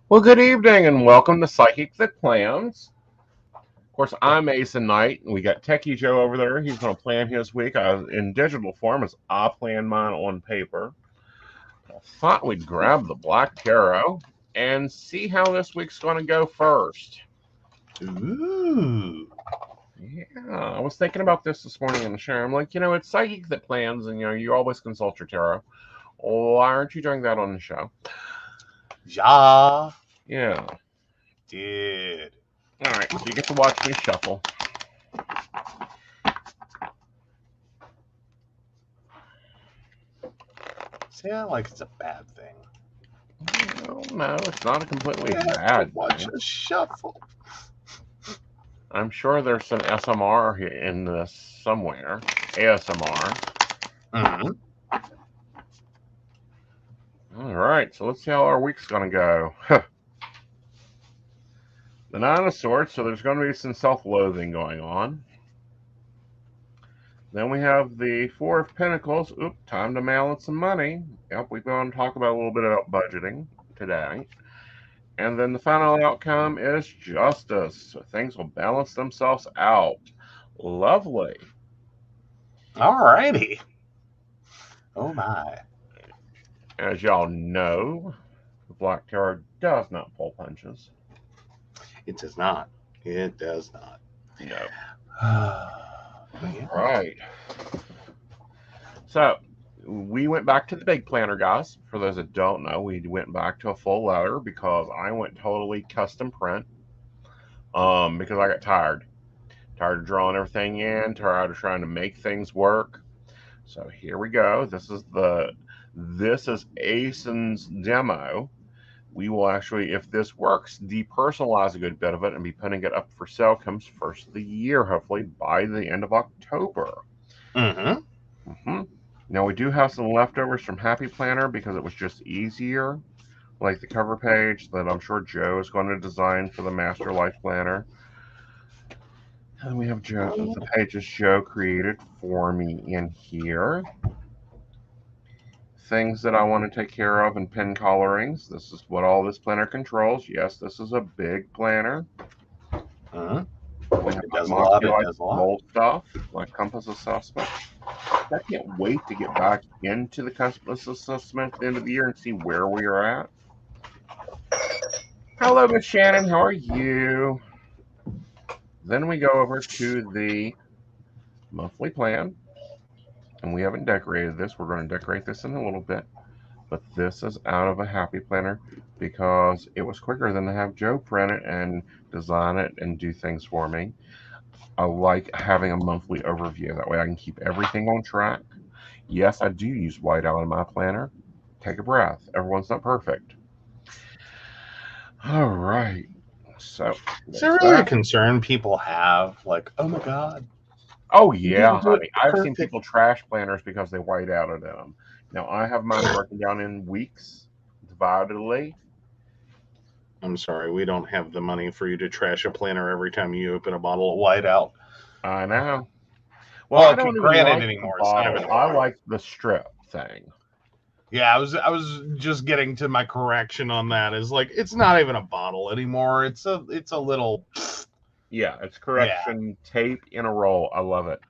Well, good evening and welcome to Psychic That Plans. Of course, I'm Aeson Knight, and we got Techie Joe over there. He's going to plan his week in digital form as I plan mine on paper. I thought we'd grab the Black Tarot and see how this week's going to go first. Ooh. Yeah, I was thinking about this morning in the shower. I'm like, it's Psychic That Plans, and you always consult your tarot. Why aren't you doing that on the show? Ja. Yeah. Did. All right, so you get to watch me shuffle. Sound like it's a bad thing. No, it's not a completely Yeah, bad watch thing. us shuffle. I'm sure there's some SMR in this somewhere. ASMR. Mm-hmm. All right, so let's see how our week's going to go. The Nine of Swords, so there's going to be some self-loathing going on. Then we have the Four of Pentacles. Oop, time to mail in some money. Yep, we're going to talk about a little bit about budgeting today. And then the final outcome is justice. So things will balance themselves out. Lovely. Alrighty. Oh my. As y'all know, the Black Tarot does not pull punches. It does not. It does not. No. Yeah. Right. So we went back to the big planner, guys. For those that don't know, we went back to a full letter because I went totally custom print. Because I got tired. Tired of drawing everything in, tired of trying to make things work. So here we go. This is Aeson's demo. We will actually, if this works, depersonalize a good bit of it and be putting it up for sale comes first of the year, hopefully by the end of October. Mm-hmm. Mm-hmm. Now we do have some leftovers from Happy Planner because it was just easier, like the cover page that I'm sure Joe is going to design for the Master Life Planner. And we have the pages Joe created for me in here. Things that I want to take care of and pin colorings. This is what all this planner controls. Yes, this is a big planner. Mm-hmm. We have It my does a lot. Moxie It Life does a lot. mold stuff, my compass assessment. I can't wait to get back into the compass assessment at the end of the year and see where we are at. Hello, Miss Shannon. How are you? Then we go over to the monthly plan, and we haven't decorated this. We're going to decorate this in a little bit, but this is out of a Happy Planner because it was quicker than to have Joe print it and design it and do things for me. I like having a monthly overview. That way I can keep everything on track. Yes, I do use whiteout in my planner. Take a breath. Everyone's not perfect. All right. So Is there's there really a that. concern people have? Like, oh my god, Oh you didn't yeah, do it honey. I've seen perfect. people trash planners because they white outed them. Now I have mine broken down in weeks, dividedly. I'm sorry, we don't have the money for you to trash a planner every time you open a bottle of whiteout. I know. Well, I Well, don't even granted, like the anymore. It's not even bottle. a I bottle. like the strip thing. Yeah, I was just getting to my correction on that. Is like it's not even a bottle anymore. It's a little. Yeah, it's Yeah. correction tape in a roll. I love it.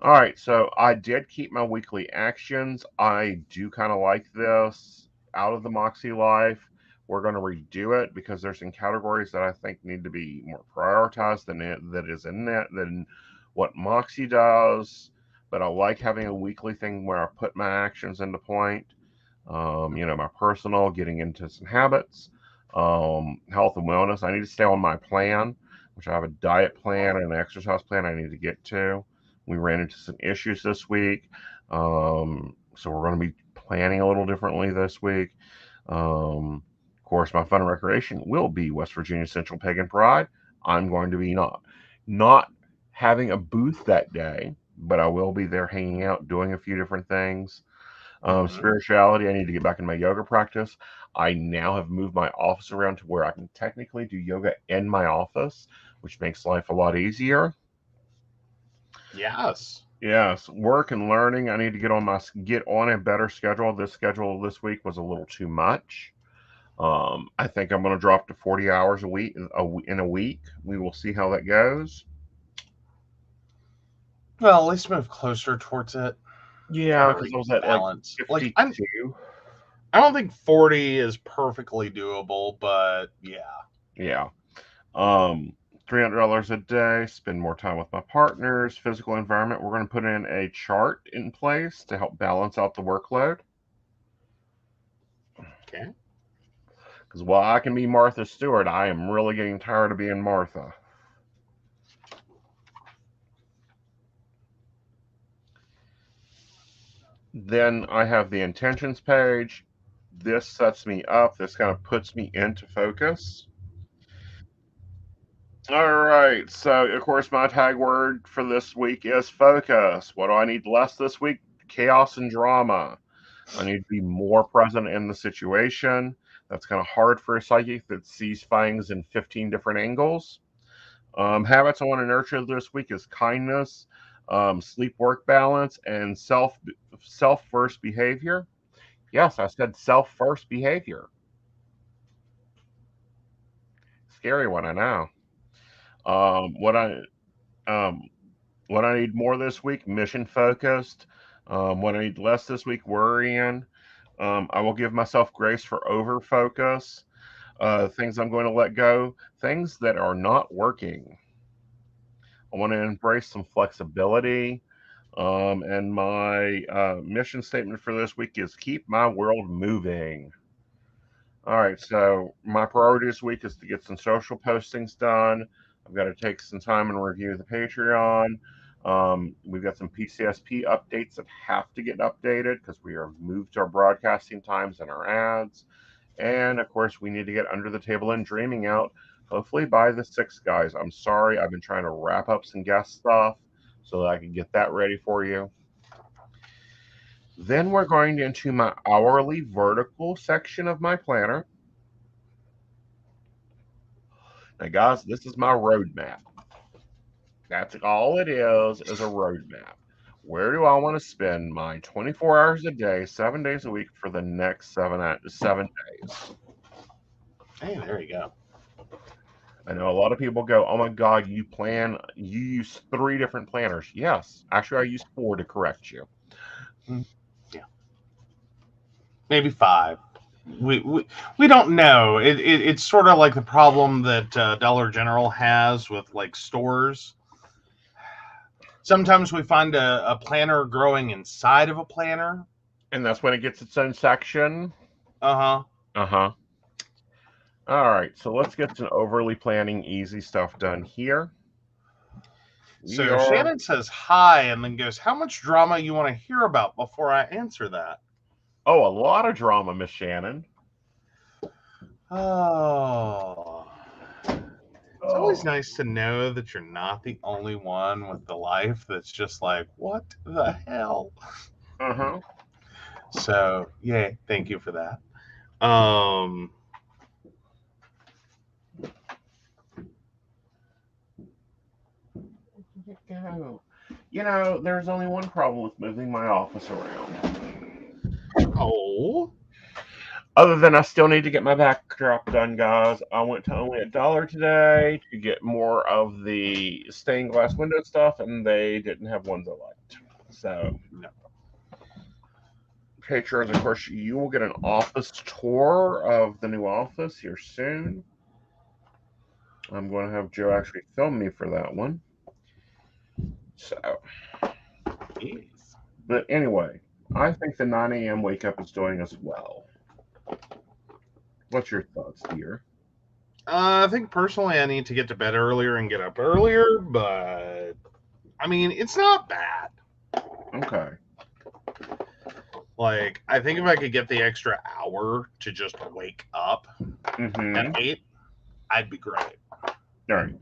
All right, so I did keep my weekly actions. I do kind of like this out of the Moxie Life. We're going to redo it because there's some categories that I think need to be more prioritized than that is in it than what Moxie does. But I like having a weekly thing where I put my actions into point. My personal, getting into some habits, health and wellness. I need to stay on my plan, which I have a diet plan and an exercise plan I need to get to. We ran into some issues this week. So we're going to be planning a little differently this week. Of course, my fun and recreation will be West Virginia Central Pagan Pride. I'm going to be not having a booth that day, but I will be there hanging out, doing a few different things. Mhm. Spirituality, I need to get back in my yoga practice. I now have moved my office around to where I can technically do yoga in my office, which makes life a lot easier. Yes. Yes, work and learning. I need to get on a better schedule. This schedule this week was a little too much. I think I'm going to drop to 40 hours a week in a week. We will see how that goes. Well, at least move closer towards it. Try Yeah, to because I reach was at like balance. Like I 52. don't think 40 is perfectly doable, but yeah. Yeah. Um, $300 a day, spend more time with my partners, physical environment. We're going to put in a chart in place to help balance out the workload. Okay. Because while I can be Martha Stewart, I am really getting tired of being Martha. Then I have the intentions page. This sets me up. This kind of puts me into focus. All right. So, of course, my tag word for this week is focus. What do I need less this week? Chaos and drama. I need to be more present in the situation. That's kind of hard for a psychic that sees things in 15 different angles. Habits I want to nurture this week is kindness, sleep work balance, and self first behavior. Yes, I said self first behavior. Scary one, I know. Um, what I um, what I need more this week, mission focused. What I need less this week, worrying. I will give myself grace for over focus. Things I'm going to let go, things that are not working. I want to embrace some flexibility. And my mission statement for this week is keep my world moving. All right, so my priority this week is to get some social postings done. I've got to take some time and review the Patreon. We've got some PCSP updates that have to get updated because we are moved our broadcasting times and our ads. And of course, we need to get Under the Table and Dreaming out, hopefully by the 6th, guys. I'm sorry, I've been trying to wrap up some guest stuff so that I can get that ready for you. Then we're going into my hourly vertical section of my planner. Now, guys, this is my roadmap. That's all it is a roadmap. Where do I want to spend my 24 hours a day, 7 days a week for the next 7 days? Hey, there you go. I know a lot of people go, "Oh my God, you use 3 different planners." Yes, actually, I use 4 to correct you. Yeah. Maybe 5. We don't know. It's sort of like the problem that Dollar General has with like stores. Sometimes we find a planner growing inside of a planner. And that's when it gets its own section. Uh-huh. Uh huh. All right, so let's get some overly planning, easy stuff done here. We So are. Shannon says hi and then goes, "How much drama you want to hear about before I answer that?" Oh, a lot of drama, Miss Shannon. Oh. It's always Oh. nice to know that you're not the only one with the life that's just like, what the hell? Uh huh. So, yay, thank you for that. Um, Go. There's only one problem with moving my office around. oh, Other than I still need to get my backdrop done, guys. I went to only $1 today to get more of the stained glass window stuff, and they didn't have ones I liked. So, no. patrons, of course, you will get an office tour of the new office here soon. I'm going to have Joe actually film me for that one. So, Yes. but anyway, I think the 9 a.m. wake up is doing us well. What's your thoughts, dear? I think personally I need to get to bed earlier and get up earlier, but I mean, it's not bad. Okay. Like, I think if I could get the extra hour to just wake up at Mm-hmm. 8, I'd be great. All right.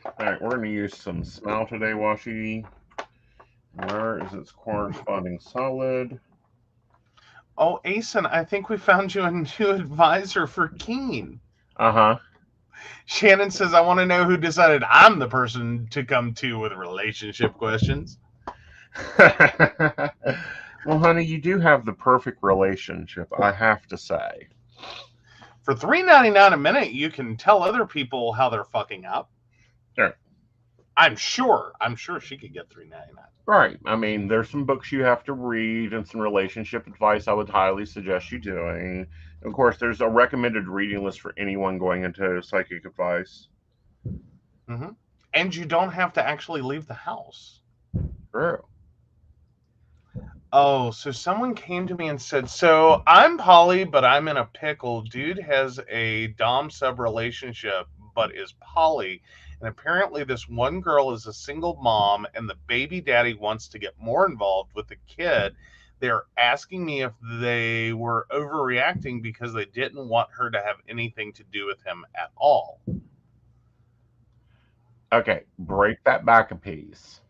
All right, we're going to use some Smile Today washi. Where is its corresponding solid? Oh, Aeson, I think we found you a new advisor for Keen. Uh Shannon says, I want to know who decided I'm the person to come to with relationship questions. huh. Well, honey, you do have the perfect relationship, I have to say. For $3.99 a minute, you can tell other people how they're fucking up. Sure. I'm sure she could get $3.99. Right. I mean, there's some books you have to read and some relationship advice I would highly suggest you doing. Of course, there's a recommended reading list for anyone going into psychic advice. Mm-hmm. And you don't have to actually leave the house. True. Oh, so someone came to me and said, so I'm poly, but I'm in a pickle. Dude has a dom sub relationship, but is poly. And apparently this one girl is a single mom and the baby daddy wants to get more involved with the kid. They're asking me if they were overreacting because they didn't want her to have anything to do with him at all. Okay, break that back a piece.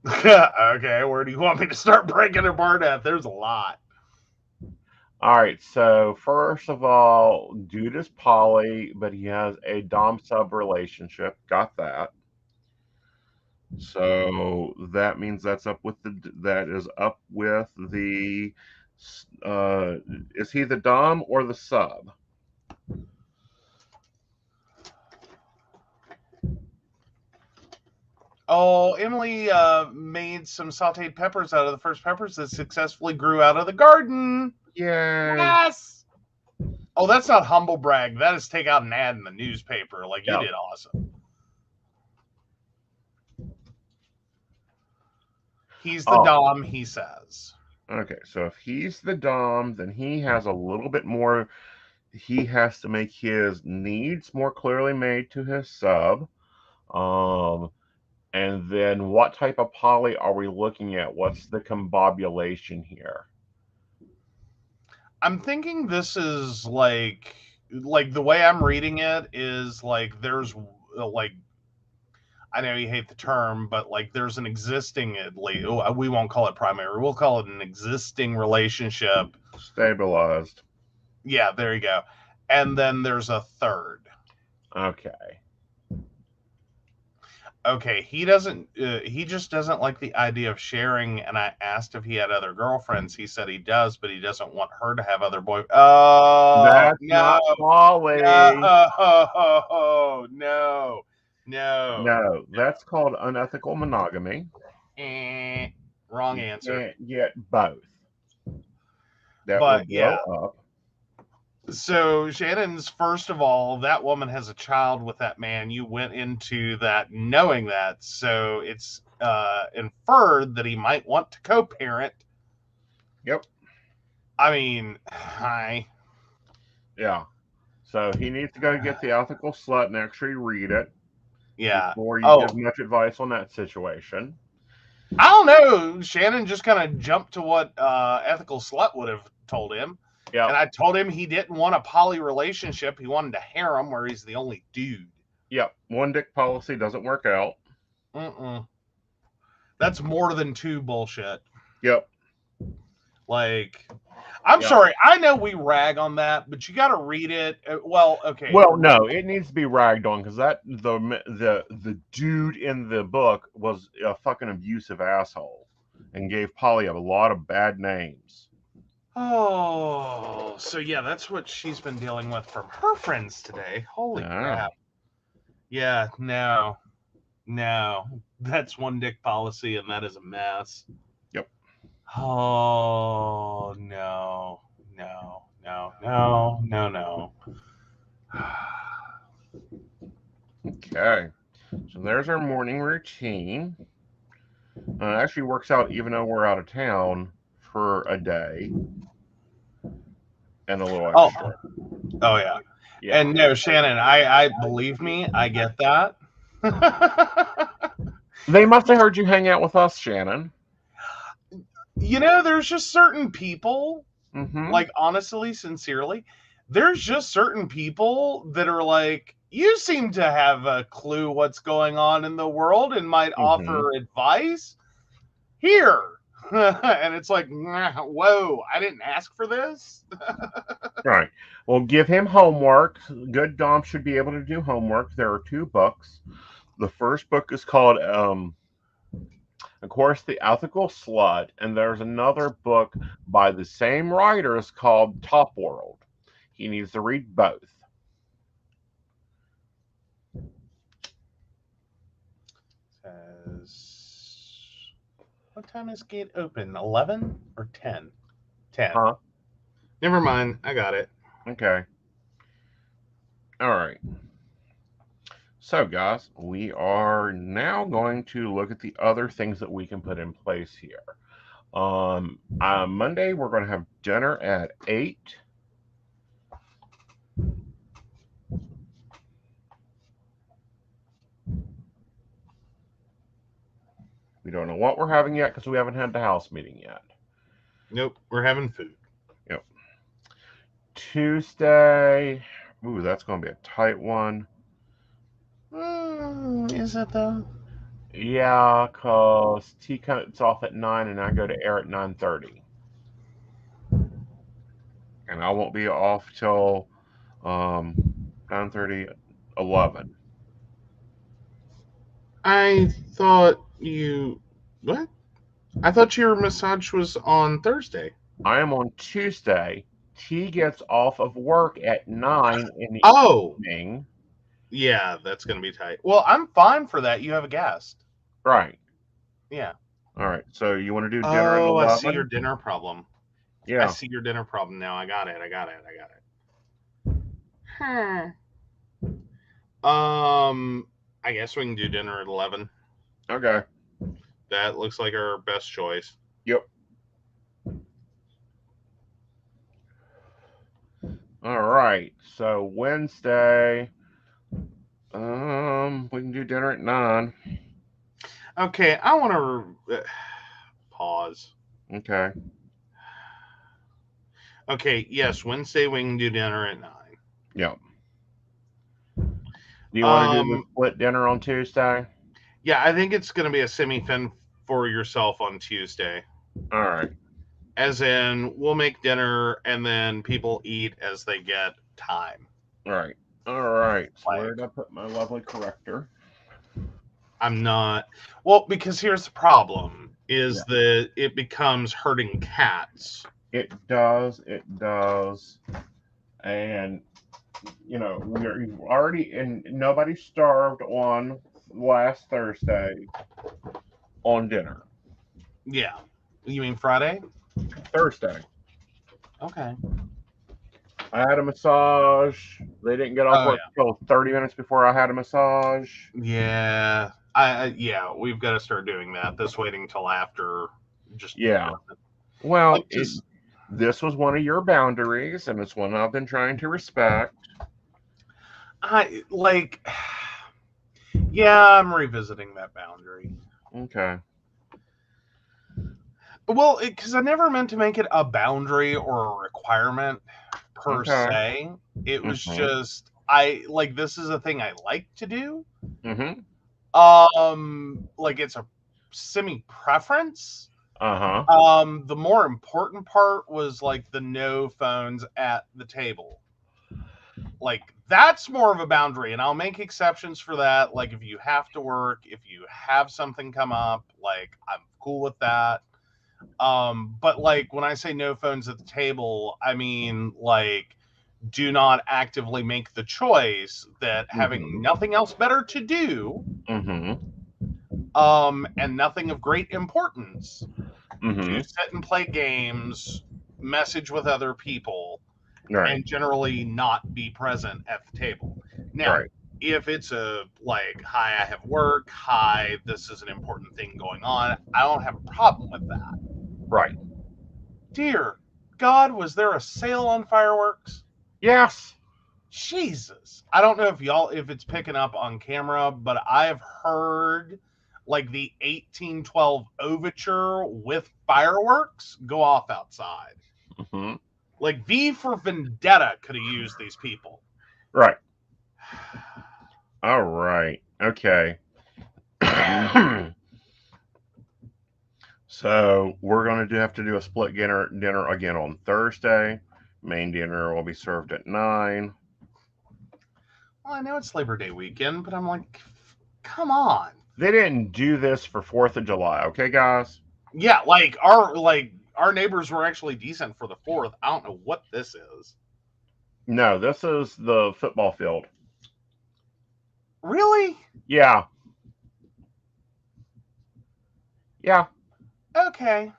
Okay, where do you want me to start breaking it apart at? There's a lot. All right, so first of all, dude is poly, but he has a dom sub relationship. Got that. So that means that is up with the is he the dom or the sub? Oh, Emily made some sauteed peppers out of the first peppers that successfully grew out of the garden. Yay. Yes. Oh, that's not humble brag. That is take out an ad in the newspaper. Like, you did awesome. He's the dom, he says. Okay, so if he's the dom, then he has a little bit more. He has to make his needs more clearly made to his sub. And then what type of poly are we looking at? What's the combobulation here? I'm thinking this is like the way I'm reading it is like there's like, I know you hate the term, but like there's an existing, we won't call it primary, we'll call it an existing relationship. Stabilized. Yeah, there you go. And then there's a third. Okay. Okay, he just doesn't like the idea of sharing. And I asked if he had other girlfriends. He said he does, but he doesn't want her to have other boys. Oh, that's no, not poly. No, that's called unethical monogamy. Wrong answer. You can't get both. That But will blow up. So Shannon's, first of all, that woman has a child with that man. You went into that knowing that, so it's inferred that he might want to co-parent. Yep. I mean, hi. Yeah. So he needs to go get the ethical slut and actually read it. Yeah. Before you give much advice on that situation. I don't know. Shannon just kind of jumped to what ethical slut would have told him. Yeah. And I told him he didn't want a poly relationship. He wanted a harem where he's the only dude. Yep. One dick policy doesn't work out. That's more than two bullshit. Yep. Like, I'm sorry. I know we rag on that, but you got to read it. Well, okay. Well, no, it needs to be ragged on because that the dude in the book was a fucking abusive asshole and gave Polly a lot of bad names. Oh, so yeah, that's what she's been dealing with from her friends today. Holy crap. Yeah, no. That's one dick policy, and that is a mess. Yep. Oh, no. Okay. So there's our morning routine. It actually works out even though we're out of town for a day and a little extra. Oh yeah. And no, Shannon, I believe me, I get that. They must have heard you hang out with us, Shannon. You know, there's just certain people, like, honestly, sincerely, there's just certain people that are like, you seem to have a clue what's going on in the world and might offer advice here. And it's like, whoa, I didn't ask for this. Right. Well, give him homework. Good dom should be able to do homework. There are 2 books. The first book is called Of course, The Ethical Slut, and there's another book by the same writers called Top World. He needs to read both. Says, what time is gate open? 11 or 10? 10. Huh? Never mind. I got it. Okay. All right. So, guys, we are now going to look at the other things that we can put in place here. Monday, we're going to have dinner at 8. We don't know what we're having yet because we haven't had the house meeting yet. Nope, we're having food. Yep. Tuesday, ooh, that's going to be a tight one. Is it though? Yeah, because T cuts off at 9 and I go to air at 9:30. And I won't be off till 9:30, 11. I thought you. What? I thought your massage was on Thursday. I am on Tuesday. T gets off of work at 9 in the Oh, evening. yeah, that's going to be tight. Well, I'm fine for that. You have a guest. Right. Yeah. All right. So you want to do dinner at Oh, I 11? see your dinner problem. I Yeah. see your dinner problem now. I got it. I guess we can do dinner at 11. Okay. That looks like our best choice. Yep. All right. So Wednesday, we can do dinner at 9. Okay, I want to pause. Okay. Okay, yes, Wednesday we can do dinner at 9. Yep. Do you want to do the split dinner on Tuesday? Yeah, I think it's going to be a semi-fin for yourself on Tuesday. All right. As in, we'll make dinner and then people eat as they get time. All right. All right. So Like, where did I put my lovely corrector? I'm not. Well, because here's the problem is that it becomes herding cats. It does. It does. And, you know, we're already in. Nobody starved on last Thursday on dinner. Yeah. You mean Friday? Thursday. Okay. I had a massage. They didn't get off work until 30 minutes before I had a massage. Yeah. Yeah, we've got to start doing that. This waiting till after. Just yeah. Well, like, this was one of your boundaries, and it's one I've been trying to respect. Yeah, I'm revisiting that boundary. Okay. Well, because I never meant to make it a boundary or a requirement per se. It was just this is a thing I like to do. Mm-hmm. Like it's a semi preference. Uh-huh. The more important part was like the no phones at the table. Like that's more of a boundary, and I'll make exceptions for that. Like if you have to work, if you have something come up, like I'm cool with that. But like when I say no phones at the table, I mean like do not actively make the choice that having nothing else better to do, and nothing of great importance to sit and play games, message with other people, and generally not be present at the table. Now, if it's a like, hi, I have work, hi, this is an important thing going on, I don't have a problem with that. Right. Dear God, was there a sale on fireworks? Yes. Jesus. I don't know if it's picking up on camera, but I've heard like the 1812 overture with fireworks go off outside. Mm-hmm. Like V for Vendetta could have used these people. Right. All right. Okay. So we're going to have to do a split dinner again on Thursday. Main dinner will be served at 9. Well, I know it's Labor Day weekend, but I'm like, come on. They didn't do this for 4th of July, okay, guys? Yeah, our neighbors were actually decent for the 4th. I don't know what this is. No, this is the football field. Really? Yeah. Yeah. Okay.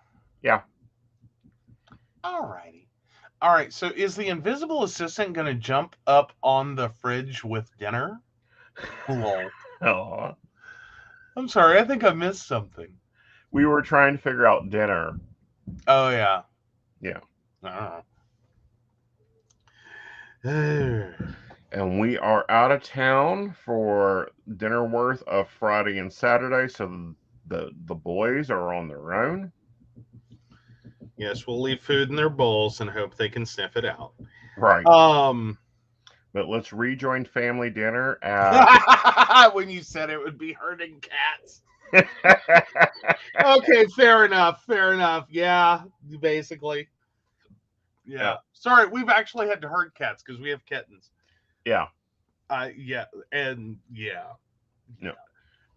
Yeah. Alrighty. All right. So is the invisible assistant going to jump up on the fridge with dinner? Lol. Oh. I'm sorry. I think I missed something. We were trying to figure out dinner. Oh yeah. Yeah. Uh. And we are out of town for dinner worth of Friday and Saturday, so the boys are on their own. Yes, we'll leave food in their bowls and hope they can sniff it out. Right. Um. But let's rejoin family dinner at When you said it would be herding cats. Okay, fair enough. Fair enough. Yeah, basically. Yeah. Sorry, we've actually had to herd cats because we have kittens. Yeah. Yeah, and yeah. No.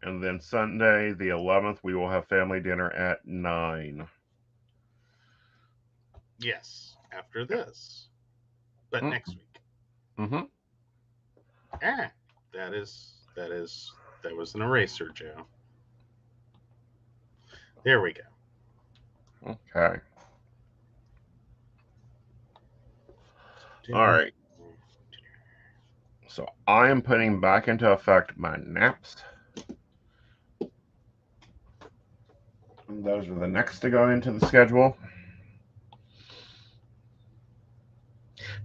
And then Sunday, the 11th, we will have family dinner at 9. Yes, after this, but next week. Mm-hmm. Ah, that was an eraser, Joe. There we go. Okay. All right. So I am putting back into effect my naps. Those are the next to go into the schedule.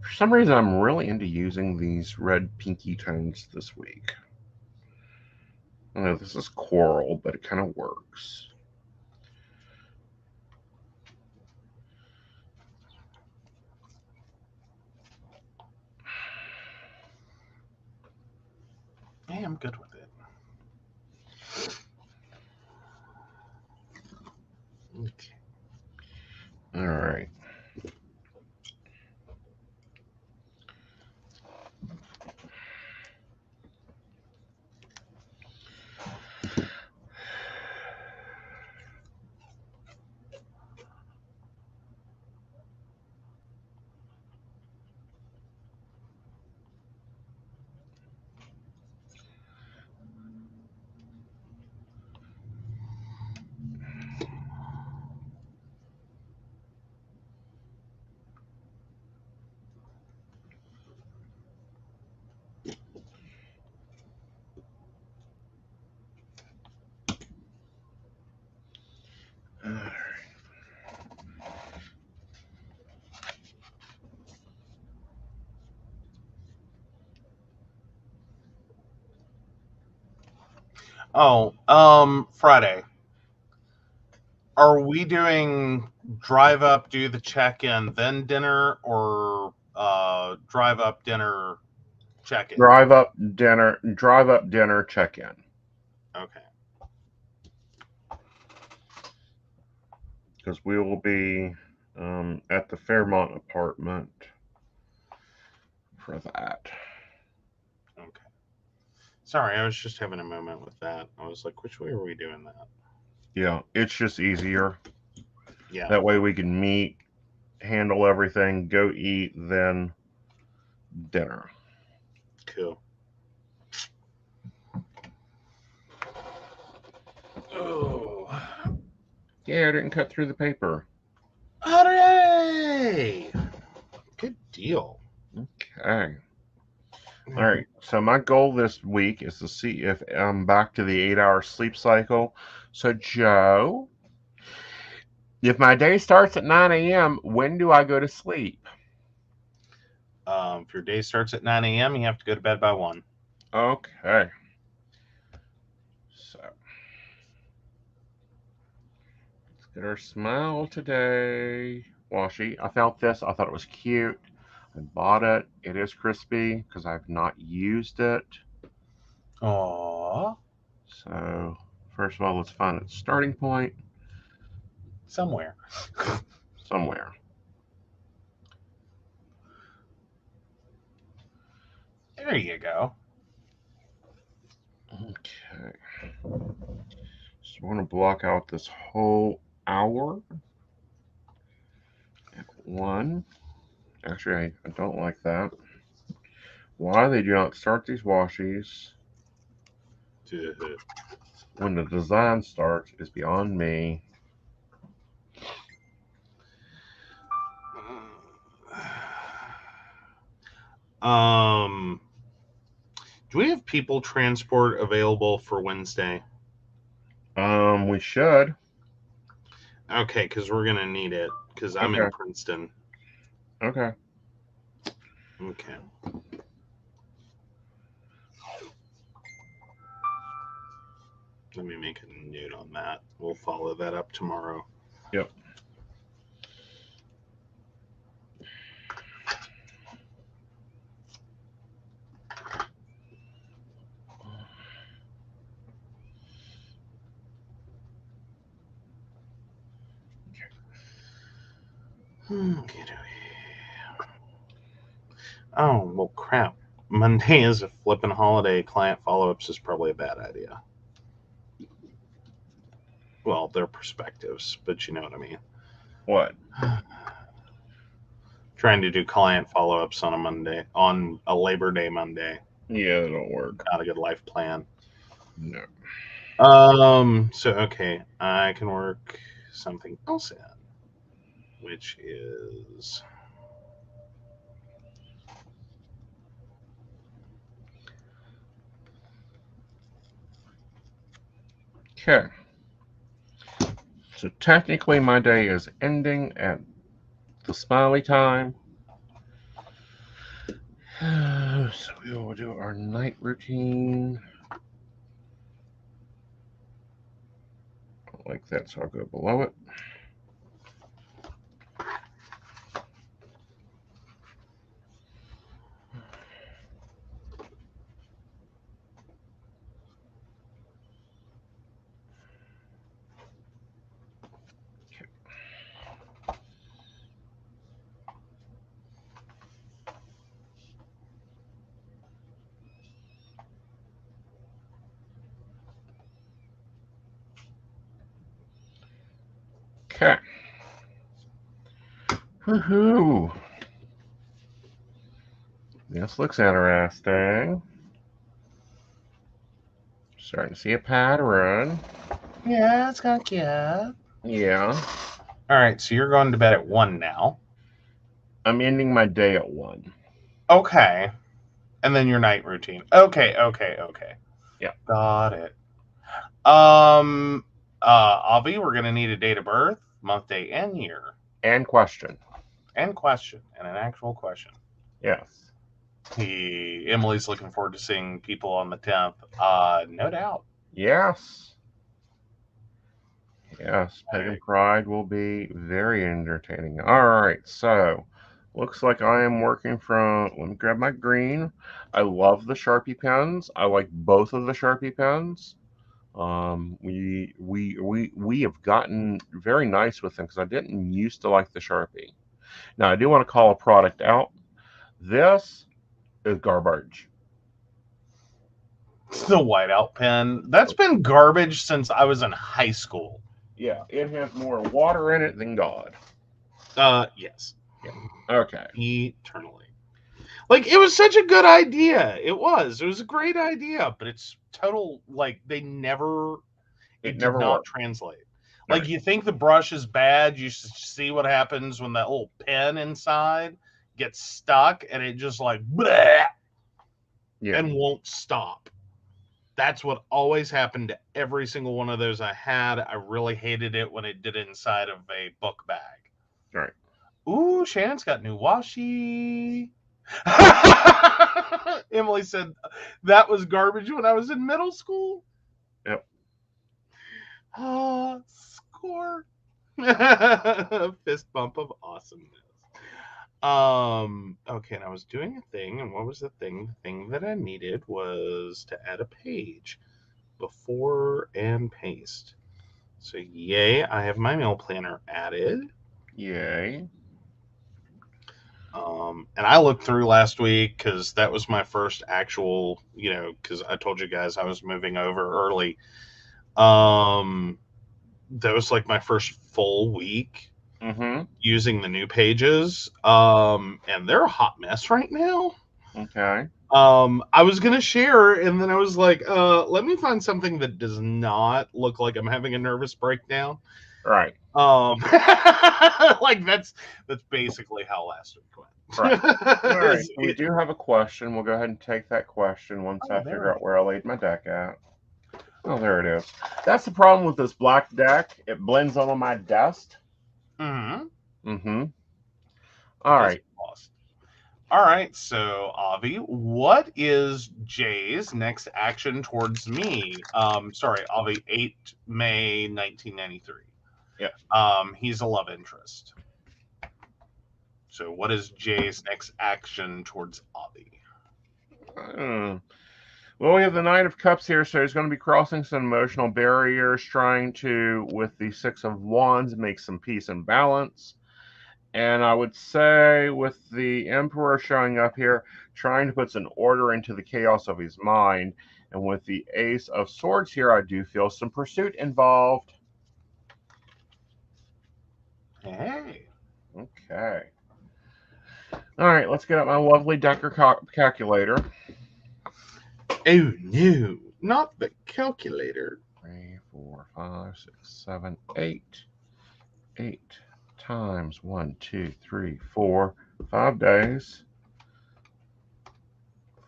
For some reason, I'm really into using these red pinky tones this week. I know this is coral, but it kind of works. Hey, I'm good with it. Okay. All right. Oh, Friday. Are we doing drive up, do the check in, then dinner, or drive up, dinner, check in? Drive up, dinner, check in. Okay. Because we will be at the Fairmont apartment for that. Okay. Sorry, I was just having a moment with that. I was like, which way are we doing that? Yeah, it's just easier. Yeah. That way we can meet, handle everything, go eat, then dinner. Cool. Oh. Yeah, I didn't cut through the paper. Hooray! Good deal. Okay. All right. So my goal this week is to see if I'm back to the 8-hour sleep cycle. So Joe, if my day starts at 9 a.m., when do I go to sleep? If your day starts at 9 a.m., you have to go to bed by 1. Okay. So let's get our smile today. Washi, I found this. I thought it was cute. I bought it. It is crispy because I've not used it. Aww. So first of all, let's find its starting point Somewhere. somewhere. There you go. Okay. So I want to block out this whole hour at 1. Actually, I don't like that. Why they do not start these washies when the design starts is beyond me. Do we have people transport available for Wednesday? We should. Okay, because we're gonna need it because I'm in Okay. Princeton. Okay. Okay. Let me make a note on that. We'll follow that up tomorrow. Yep. Okay. Oh, well, crap. Monday is a flippin' holiday. Client follow-ups is probably a bad idea. Well, their perspectives, but you know what I mean. What? Trying to do client follow-ups on a Monday, on a Labor Day Monday. Yeah, that don't work. Not a good life plan. No. So okay, I can work something else in, which is Okay. So technically, my day is ending at the smiley time. So we will do our night routine. Like that, so I'll go below it. Okay. Woohoo! This looks interesting. Starting to see a pattern. yeah, it's kind of cute. Yeah. All right, so you're going to bed at 1 now. I'm ending my day at 1. Okay, and then your night routine. Okay. Yeah. Got it. Avi, we're gonna need a date of birth, month, day, and year, And question. and question, and an actual question. Yes. Emily's looking forward to seeing people on the 10th. No doubt. Yes. Yes. All Pagan right. Pride will be very entertaining. Alright, so looks like I am working from. Let me grab my green. I love the Sharpie pens. I like both of the Sharpie pens. We have gotten very nice with them because I didn't used to like the Sharpie. Now I do want to call a product out. This is garbage. The whiteout pen. That's been garbage since I was in high school. Yeah, it has more water in it than God. Yes. Yeah. Okay. Eternally. Like, it was such a good idea. It was. It was a great idea, but it's total, like, It it did never not worked. translate. All Like, right. you think the brush is bad, you see what happens when that little pen inside gets stuck and it just, like, bleh, Yeah. and won't stop. That's what always happened to every single one of those I had. I really hated it when it did it inside of a book bag. All right. Ooh, Shannon's got new washi. Emily said that was garbage when I was in middle school. Yep. Score. Fist bump of awesomeness. Okay, and I was doing a thing, and what was the thing? The thing that I needed was to add a page before and paste. So yay, I have my meal planner added. Yay. And I looked through last week because that was my first actual, because I told you guys I was moving over early. That was like my first full week using the new pages. And they're a hot mess right now. Okay. I was gonna share, and then I was like, let me find something that does not look like I'm having a nervous breakdown. Right. Like that's basically how last week went. Right. All right. We do have a question. We'll go ahead and take that question once I figure out where I laid my deck at. Oh, there it is. That's the problem with this black deck. It blends on my desk. All right. All right. So, Avi, what is Jay's next action towards me? Sorry, Avi, 8 May 1993. Yeah. He's a love interest. So, what is Jay's next action towards Avi? Well, we have the Knight of Cups here, so he's going to be crossing some emotional barriers, trying to, with the Six of Wands, make some peace and balance. And I would say with the Emperor showing up here, trying to put some order into the chaos of his mind. And with the Ace of Swords here, I do feel some pursuit involved. Hey. Okay. All right, let's get out my lovely Decker calculator. Oh, no, not the calculator. 3, 4, 5, 6, 7, 8. 8 times 1, 2, 3, 4, 5 days.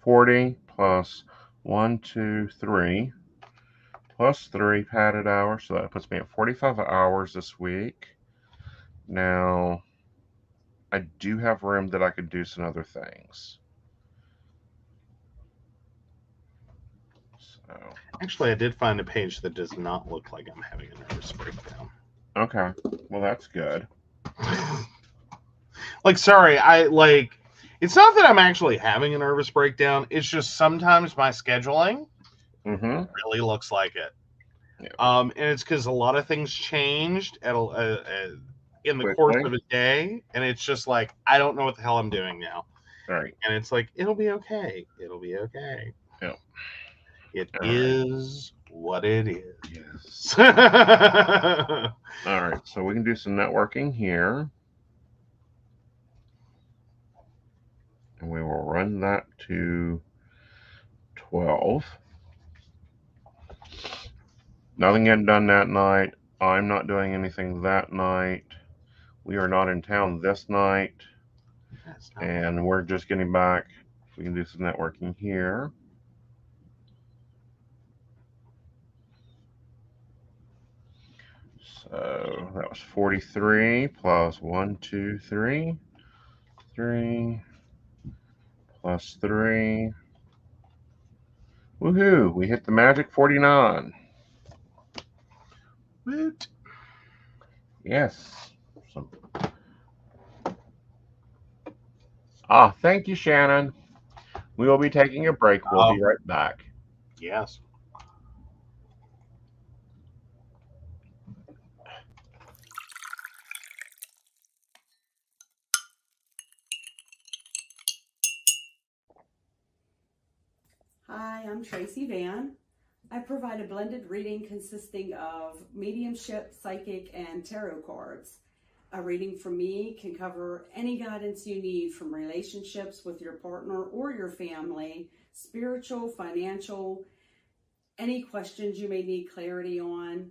40 plus 1, 2, 3, plus 3 padded hours. So that puts me at 45 hours this week. Now, I do have room that I could do some other things. So, actually, I did find a page that does not look like I'm having a nervous breakdown. Okay, well that's good. Sorry, it's not that I'm actually having a nervous breakdown. It's just sometimes my scheduling really looks like it. Yeah. And it's because a lot of things changed in the course of a day, and it's just like I don't know what the hell I'm doing now. Right. And it's like it'll be okay. It'll be okay. Yeah. It is what it is. Yes. All right, so we can do some networking here. And we will run that to 12. Nothing getting done that night. I'm not doing anything that night. We are not in town this night. And we're just getting back. We can do some networking here. So that was 43 plus 1, 2, 3. 3 plus 3. Woohoo! We hit the magic 49. Woot. Yes. Thank you, Shannon. We will be taking a break. We'll be right back. Yes. Hi, I'm Tracy Van. I provide a blended reading consisting of mediumship, psychic, and tarot cards. A reading from me can cover any guidance you need from relationships with your partner or your family, spiritual, financial, any questions you may need clarity on.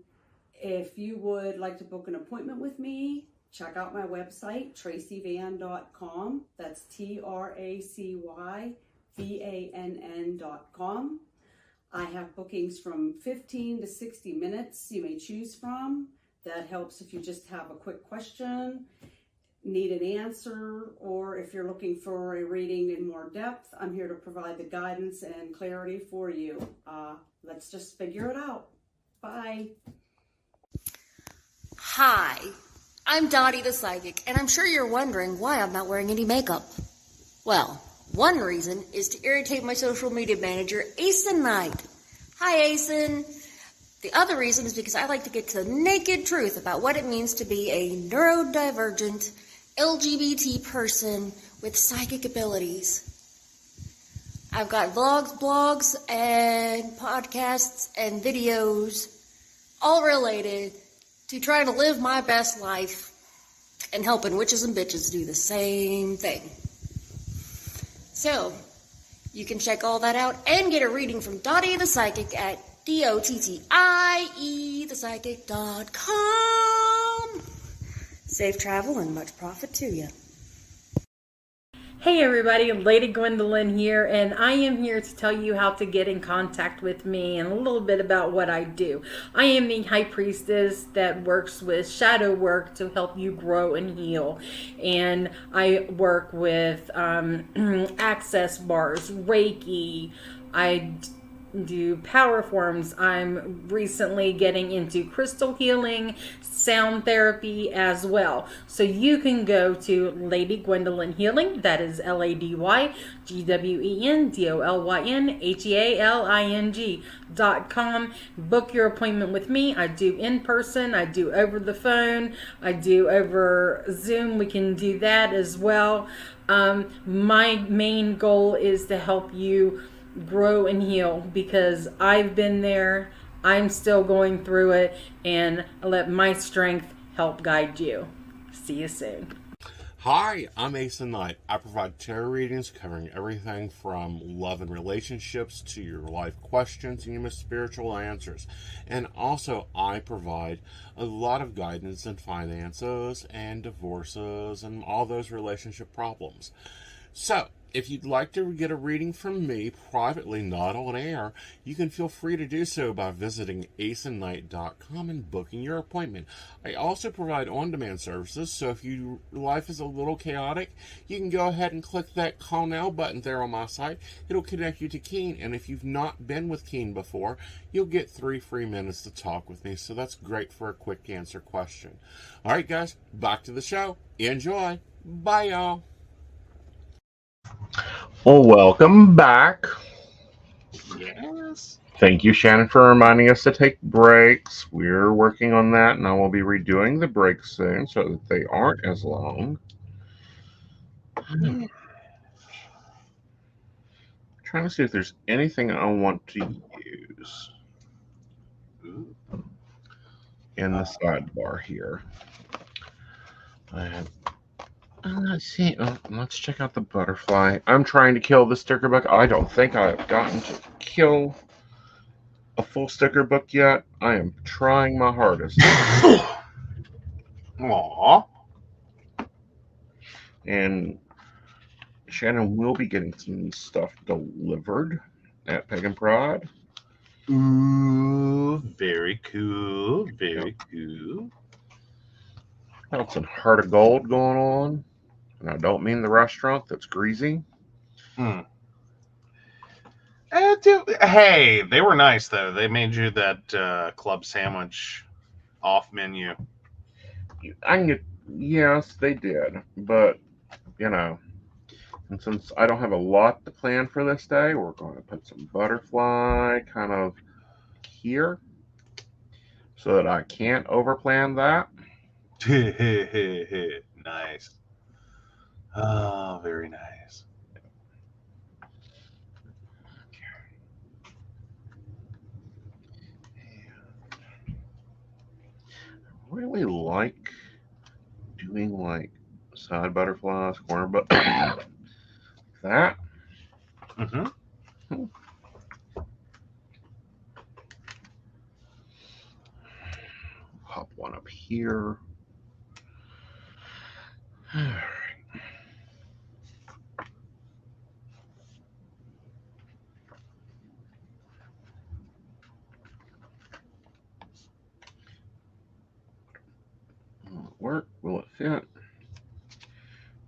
If you would like to book an appointment with me, check out my website, tracyvann.com. That's TRACYVANN.com. I have bookings from 15 to 60 minutes you may choose from. That helps if you just have a quick question, need an answer, or if you're looking for a reading in more depth, I'm here to provide the guidance and clarity for you. Let's just figure it out. Bye. Hi, I'm Dottie the Psychic, and I'm sure you're wondering why I'm not wearing any makeup. Well, one reason is to irritate my social media manager, Aeson Knight. Hi, Aeson. The other reason is because I like to get to the naked truth about what it means to be a neurodivergent LGBT person with psychic abilities. I've got vlogs, blogs, and podcasts and videos all related to trying to live my best life and helping witches and bitches do the same thing. So, you can check all that out and get a reading from Dottie the Psychic at DOTTIEthepsychic.com. Safe travel and much profit to you. Hey everybody, Lady Gwendolyn here, and I am here to tell you how to get in contact with me and a little bit about what I do. I am the High Priestess that works with shadow work to help you grow and heal. And I work with access bars, Reiki, I do power forms. I'm recently getting into crystal healing, sound therapy as well. So you can go to Lady Gwendolyn Healing, that is LadyGwendolynHealing.com. Book your appointment with me. I do in person, I do over the phone, I do over Zoom. We can do that as well. My main goal is to help you grow and heal, because I've been there, I'm still going through it, and let my strength help guide you. See you soon. Hi, I'm Aeson Knight. I provide tarot readings covering everything from love and relationships to your life questions and your most spiritual answers. And also, I provide a lot of guidance in finances and divorces and all those relationship problems. So, if you'd like to get a reading from me privately, not on air, you can feel free to do so by visiting aesonknight.com and booking your appointment. I also provide on-demand services, so if your life is a little chaotic, you can go ahead and click that call now button there on my site. It'll connect you to Keen, and if you've not been with Keen before, you'll get 3 free minutes to talk with me, so that's great for a quick answer question. All right, guys, back to the show. Enjoy. Bye, y'all. Well, welcome back. Yes. Thank you, Shannon, for reminding us to take breaks. We're working on that, and I will be redoing the breaks soon so that they aren't as long. Trying to see if there's anything I want to use in the sidebar here. Let's see. Let's check out the butterfly. I'm trying to kill the sticker book. I don't think I've gotten to kill a full sticker book yet. I am trying my hardest. Aww. And Shannon will be getting some stuff delivered at Pagan Pride. Ooh, very cool. Very cool. Got some Heart of Gold going on. And I don't mean the restaurant that's greasy. Hey, they were nice, though. They made you that club sandwich off menu. I can get, yes, they did. But, you know, and since I don't have a lot to plan for this day, we're going to put some butterfly kind of here so that I can't overplan that. Nice. Oh, very nice. I really like doing like side butterflies, corner but that. Pop one up here. All right. Will it work? Will it fit?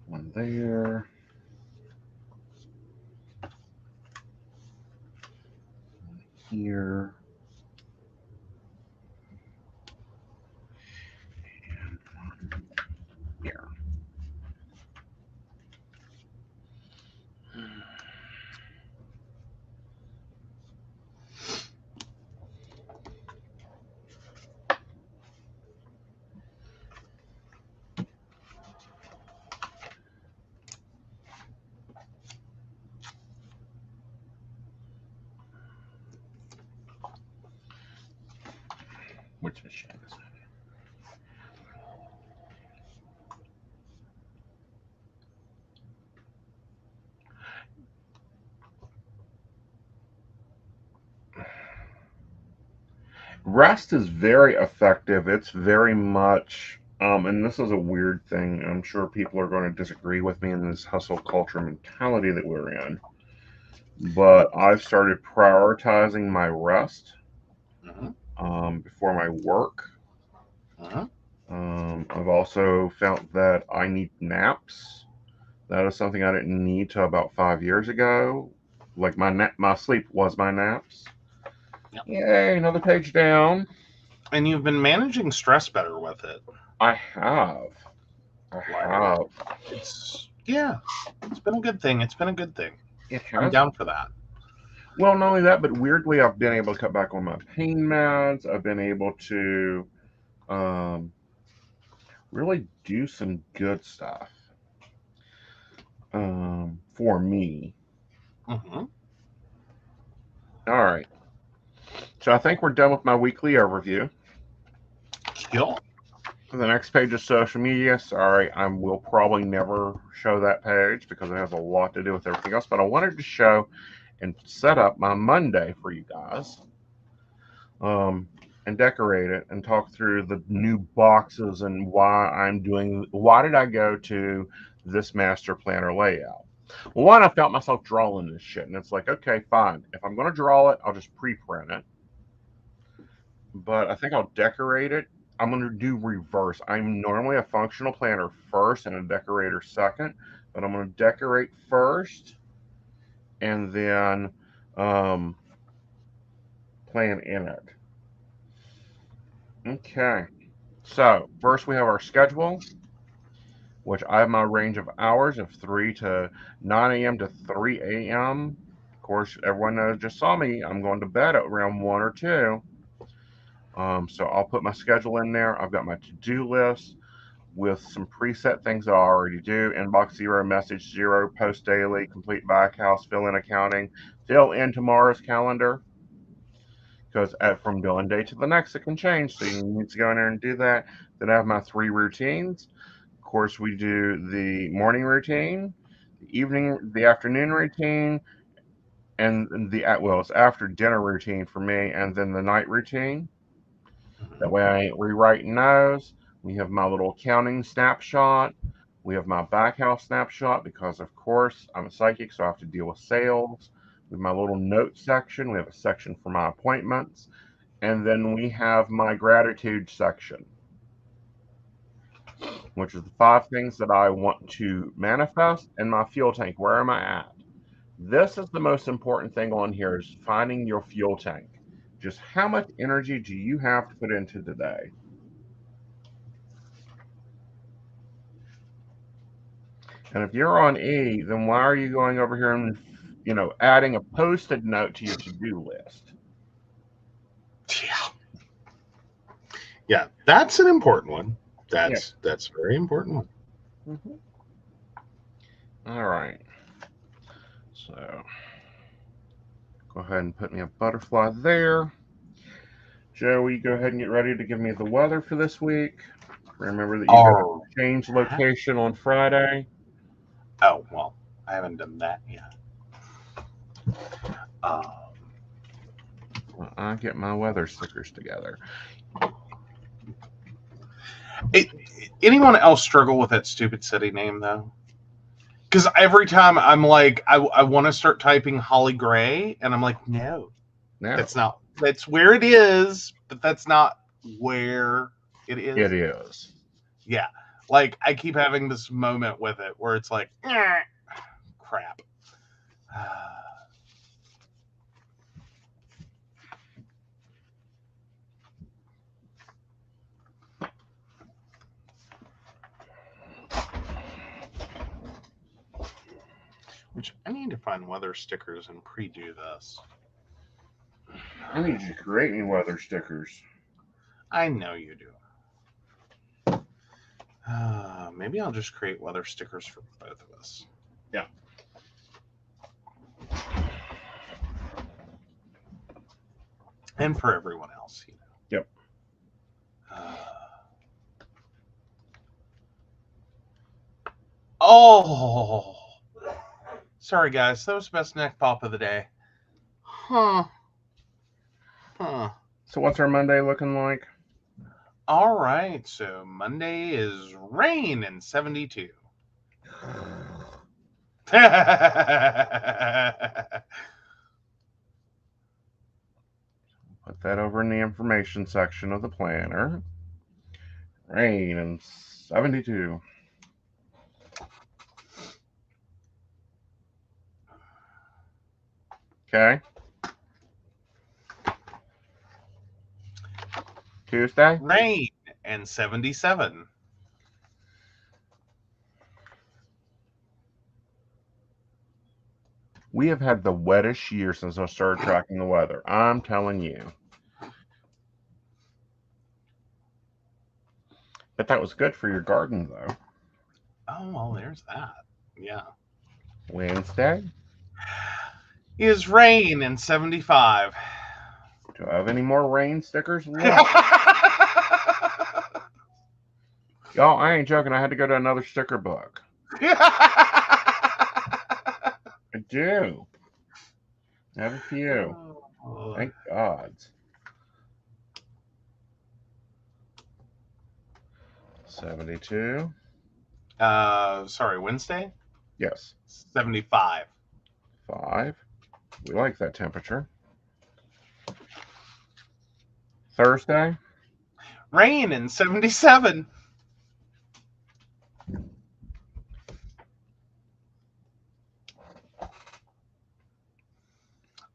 One there. One here. And one here. Which machine is it? Rest is very effective. It's very much, and this is a weird thing. I'm sure people are going to disagree with me in this hustle culture mentality that we're in. But I've started prioritizing my rest before my work. I've also felt that I need naps. That is something I didn't need till about 5 years ago. Like my sleep was my naps. Yep. Yay, another page down. And you've been managing stress better with it. I have. It's been a good thing. It's been a good thing. It I'm has. down for that. Well, not only that, but weirdly, I've been able to cut back on my pain meds. I've been able to really do some good stuff for me. Mm-hmm. All right. So I think we're done with my weekly overview. Cool. The next page is social media. Sorry, I will probably never show that page because it has a lot to do with everything else. But I wanted to show and set up my Monday for you guys. And decorate it and talk through the new boxes and why did I go to this master planner layout? Well, one, I felt myself drawing this shit, and it's like, okay, fine. If I'm going to draw it, I'll just pre-print it. But I think I'll decorate it. I'm going to do reverse. I'm normally a functional planner first and a decorator second, but I'm going to decorate first and then plan in it. Okay. So first we have our schedule, which I have my range of hours of 3 to 9 a.m. to 3 a.m. Of course, everyone knows, just saw me. I'm going to bed at around 1 or 2. So I'll put my schedule in there. I've got my to-do list with some preset things that I already do. Inbox 0, message 0, post daily, complete back house, fill in accounting, fill in tomorrow's calendar. Because from one day to the next, it can change. So you need to go in there and do that. Then I have my 3 routines. Of course, we do the morning routine, the afternoon routine, and it's after dinner routine for me, and then the night routine. That way I ain't rewriting those. We have my little accounting snapshot. We have my back house snapshot because, of course, I'm a psychic, so I have to deal with sales. We have my little note section. We have a section for my appointments. And then we have my gratitude section, which is the 5 things that I want to manifest, and my fuel tank. Where am I at? This is the most important thing on here, is finding your fuel tank. Just how much energy do you have to put into today? And if you're on E, then why are you going over here and, adding a post-it note to your to-do list? Yeah, that's an important one. That's very important. Mm-hmm. All right. So go ahead and put me a butterfly there. Joey, go ahead and get ready to give me the weather for this week. Remember that you got to change location on Friday. Oh, well, I haven't done that yet. I get my weather stickers together. Anyone else struggle with that stupid city name, though? Because every time I'm like, I want to start typing Holly Gray, and I'm like, no, that's not. That's where it is, but that's not where it is. It is. Yeah. Like, I keep having this moment with it where it's like, crap. Which I need to find weather stickers and pre-do this. I need you to create me weather stickers. I know you do. Maybe I'll just create weather stickers for both of us. Yeah. And for everyone else, Yep. Oh, sorry guys, that was the best neck pop of the day. Huh. So what's our Monday looking like? All right, so Monday is rain and 72. Put that over in the information section of the planner. Rain and 72. Okay. Tuesday? Rain and 77. We have had the wettest year since I started tracking the weather. I'm telling you. But that was good for your garden, though. Oh, well, there's that. Yeah. Wednesday? Is rain and 75. Do I have any more rain stickers left? Y'all, I ain't joking. I had to go to another sticker book. I do. I have a few. Thank God. 72. Sorry, Wednesday? Yes. 75. 5. We like that temperature. Thursday? Rain and 77.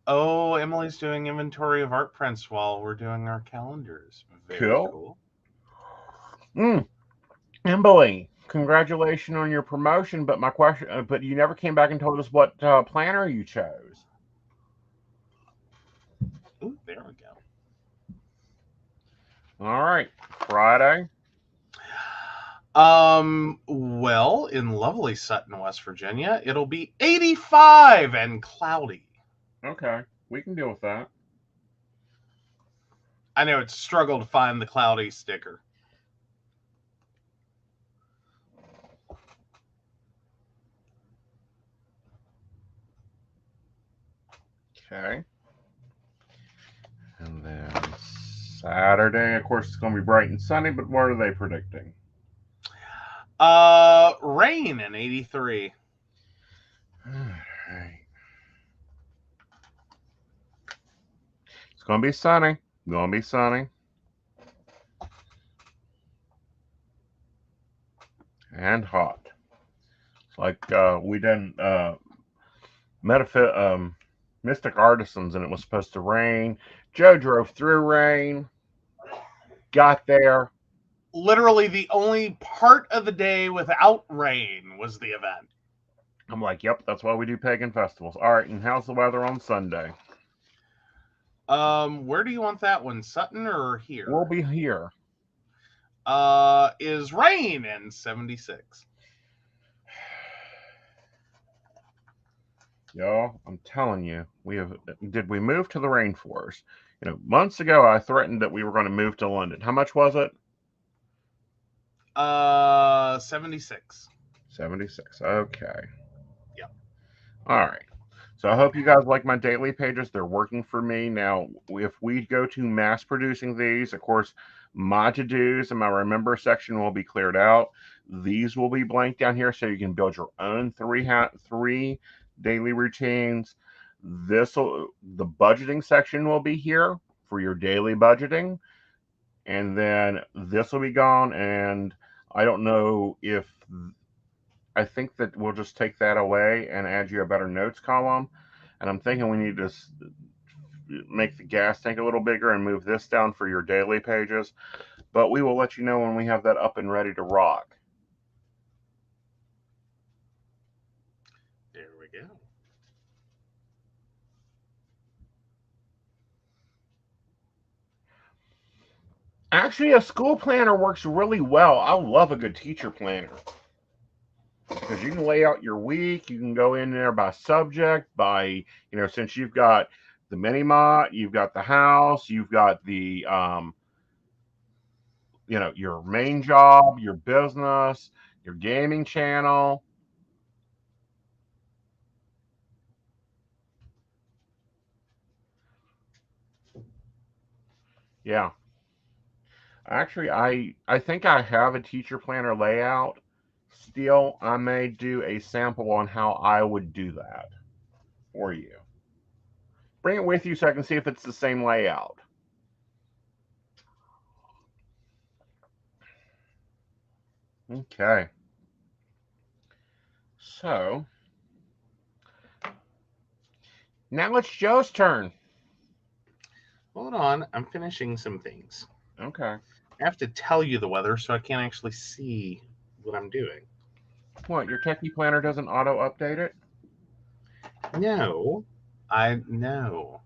Oh, Emily's doing inventory of art prints while we're doing our calendars. Very cool. Emily, congratulations on your promotion, but my question, but you never came back and told us what planner you chose. Ooh, there we go. All right, Friday. Well, in lovely Sutton, West Virginia, it'll be 85 and cloudy. Okay, we can deal with that. I know it's a struggle to find the cloudy sticker. Okay. And then Saturday, of course, it's going to be bright and sunny, but what are they predicting? Rain and 83. All right. It's going to be sunny. Going to be sunny. And hot. It's like we done Mystic Artisans, and it was supposed to rain. Joe drove through rain, got there. Literally the only part of the day without rain was the event. I'm like, yep, that's why we do pagan festivals. All right, and how's the weather on Sunday? Where do you want that one, Sutton or here? We'll be here. Is rain and 76. Y'all, I'm telling you, did we move to the rainforest? You know, months ago I threatened that we were going to move to London. How much was it? 76. 76. Okay. Yep. All right. So I hope you guys like my daily pages. They're working for me. Now, if we go to mass producing these, of course, my to-dos and my remember section will be cleared out. These will be blank down here so you can build your own three daily routines. The budgeting section will be here for your daily budgeting. And then this will be gone. And I don't know if I think that we'll just take that away and add you a better notes column. And I'm thinking we need to make the gas tank a little bigger and move this down for your daily pages. But we will let you know when we have that up and ready to rock. There we go. Actually, a school planner works really well. I love a good teacher planner. Because you can lay out your week, you can go in there by subject, since you've got the mini mart, you've got the house, you've got the, your main job, your business, your gaming channel, Yeah. Actually, I think I have a teacher planner layout. Still, I may do a sample on how I would do that for you. Bring it with you so I can see if it's the same layout. Okay. So, now it's Joe's turn. Hold on, I'm finishing some things. Okay. I have to tell you the weather, so I can't actually see what I'm doing. What, your techie planner doesn't auto update it? No, I know.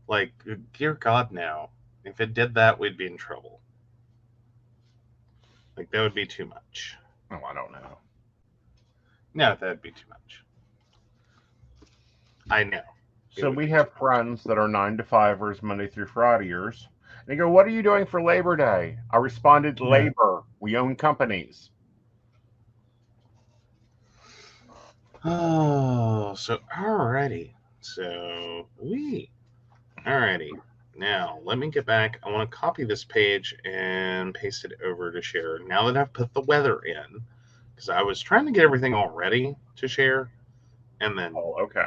Like, dear God, no. If it did that, we'd be in trouble. Like, that would be too much. Oh, I don't know. No, that would be too much. I know. So we have friends that are 9 to 5ers, Monday through Fridayers. And they go, "What are you doing for Labor Day?" I responded, "Labor. We own companies." Oh, so alrighty. Alrighty. Now, let me get back. I want to copy this page and paste it over to share. Now that I've put the weather in, because I was trying to get everything all ready to share, and then Oh, okay.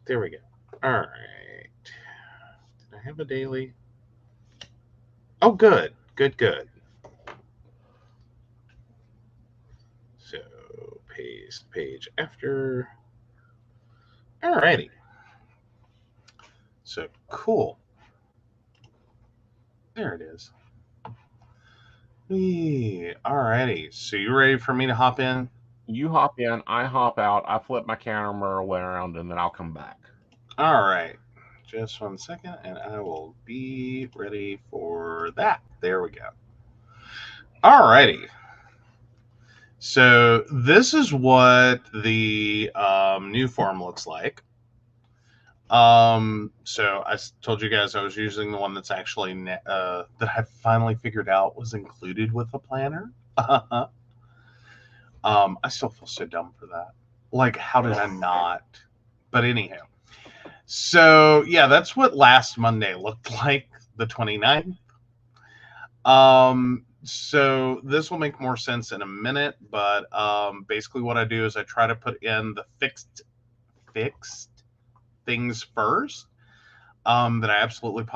There we go. All right. Did I have a daily? Oh, good. So, paste page after. Alrighty. So, cool. There it is. Alrighty. So, you ready for me to hop in? You hop in, I hop out, I flip my camera around, and then I'll come back. All right. Just 1 second, and I will be ready for that. There we go. Alrighty. So this is what the new form looks like. So I told you guys I was using the one that's actually that I finally figured out was included with the planner. I still feel so dumb for that. Like, how did I not? But anyhow, so yeah, that's what last Monday looked like, the 29th. So this will make more sense in a minute, but basically what I do is I try to put in the fixed things first that I absolutely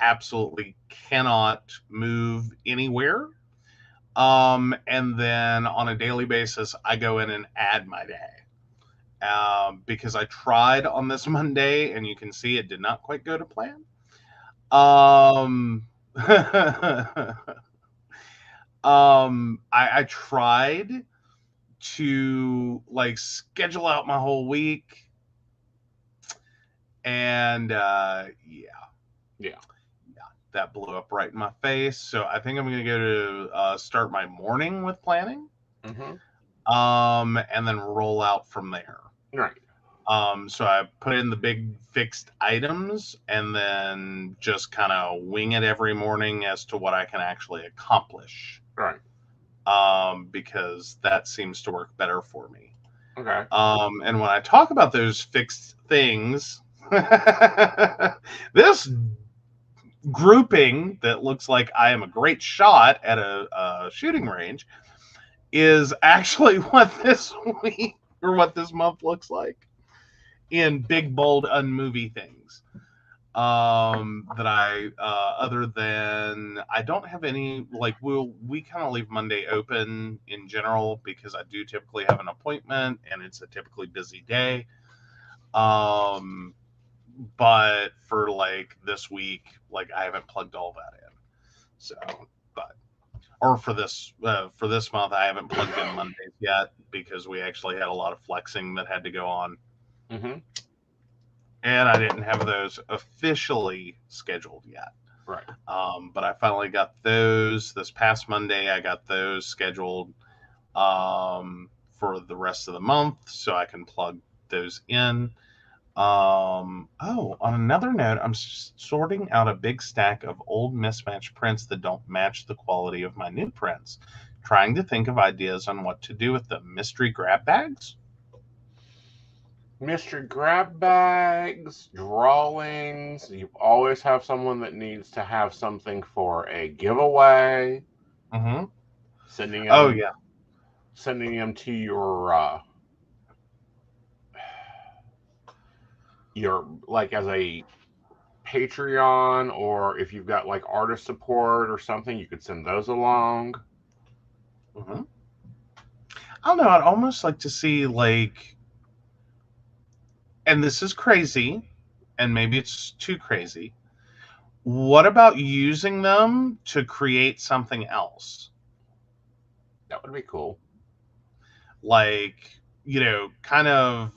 absolutely cannot move anywhere. And then on a daily basis, I go in and add my day. Because I tried on this Monday, and you can see it did not quite go to plan. I tried to like schedule out my whole week, and yeah, that blew up right in my face. So I think I'm going to go to start my morning with planning, and then roll out from there. Right. So I put in the big fixed items and then just kind of wing it every morning as to what I can actually accomplish. Right. Because that seems to work better for me. Okay. And when I talk about those fixed things, this grouping that looks like I am a great shot at a shooting range is actually what this week or what this month looks like in big, bold, unmovie things. That I other than I don't have any, like, we kind of leave Monday open in general because I do typically have an appointment and it's a typically busy day. But for like this week, like I haven't plugged all that in. So, or for this month, I haven't plugged in Mondays yet because we actually had a lot of flexing that had to go on. Mm-hmm. And I didn't have those officially scheduled yet. Right. But I finally got those this past Monday. I got those scheduled for the rest of the month, so I can plug those in. On another note, I'm sorting out a big stack of old mismatched prints that don't match the quality of my new prints. Trying to think of ideas on what to do with the mystery grab bags. Mystery grab bags, drawings. You always have someone that needs to have something for a giveaway. Mm-hmm. Sending Oh them, yeah. sending them to your like as a Patreon, or if you've got like artist support or something, you could send those along. Mm-hmm. I don't know. I'd almost like to see like, and this is crazy, and maybe it's too crazy. What about using them to create something else? That would be cool. Like, kind of,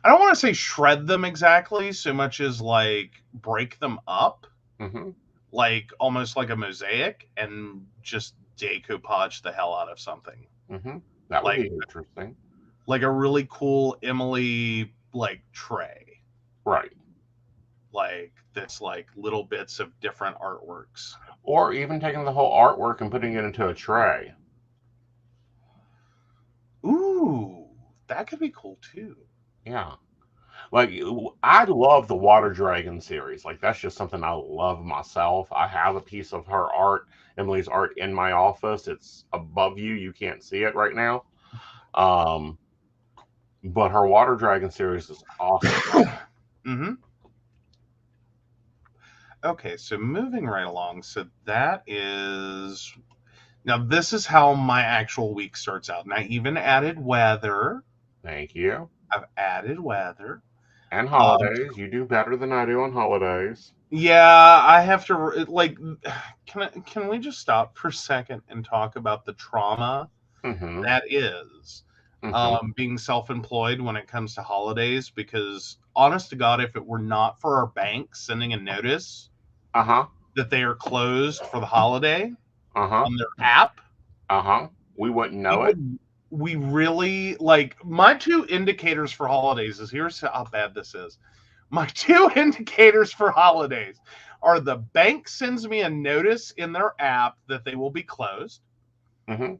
I don't want to say shred them exactly so much as like break them up, Hmm. like almost like a mosaic, and just decoupage the hell out of something. Hmm. That would Like be interesting. like a really cool Emily like tray. Right. Like that's like little bits of different artworks. Or even taking the whole artwork and putting it into a tray. Ooh, that could be cool too. Yeah. Like, I love the Water Dragon series. Like, that's just something I love myself. I have a piece of her art, Emily's art, in my office. It's above you. You can't see it right now. Um, but her Water Dragon series is awesome. Mm-hmm. Okay, so moving right along. So that is now this is how my actual week starts out. And I even added weather. Thank you. I've added weather. And Um, holidays. You do better than I do on holidays. yeah, I have to like. Can we just stop for a second and talk about the trauma Mm-hmm. that is Mm-hmm. being self-employed when it comes to holidays? Because honest to God, if it were not for our bank sending a notice Uh-huh. that they are closed for the holiday Uh-huh. on their app, Uh-huh. We wouldn't we know it. would we really like my two indicators for holidays is here's how bad this is. My two indicators for holidays are the bank sends me a notice in their app that they will be closed. Mm-hmm.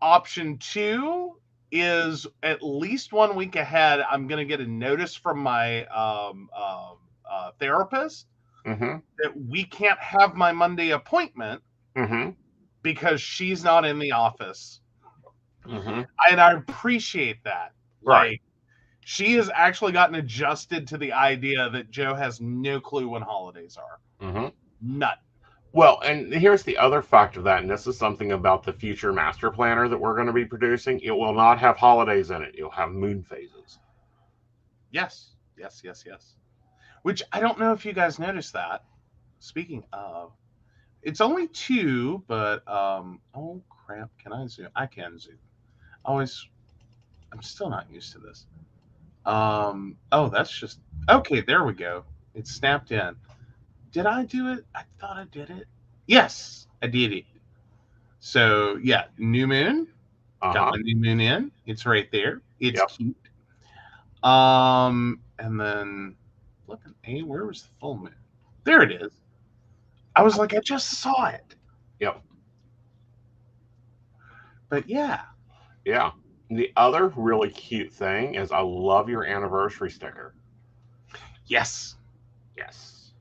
Option two is at least 1 week ahead, I'm going to get a notice from my therapist Mm-hmm. that we can't have my Monday appointment Mm-hmm. because she's not in the office. Mm-hmm. And I appreciate that. Right. Like, she has actually gotten adjusted to the idea that Joe has no clue when holidays are. Mm-hmm. None. Well, and here's the other fact of that, and this is something about the future master planner that we're going to be producing. It will not have holidays in it. It'll have moon phases. Yes. Yes, yes, yes. Which I don't know if you guys noticed that. Speaking of, it's only two, but oh crap, can I zoom? I can zoom. Always I'm still not used to this. Oh, that's just okay, there we go. It's snapped in. Did I do it? I thought I did it. Yes, I did it. So yeah, new moon. Got Uh-huh. my new moon in. It's right there. It's Yep. cute. And then looking, hey, where was the full moon? There it is. I was like, I just saw it. Yep. But yeah. Yeah. The other really cute thing is I love your anniversary sticker. Yes. Yes.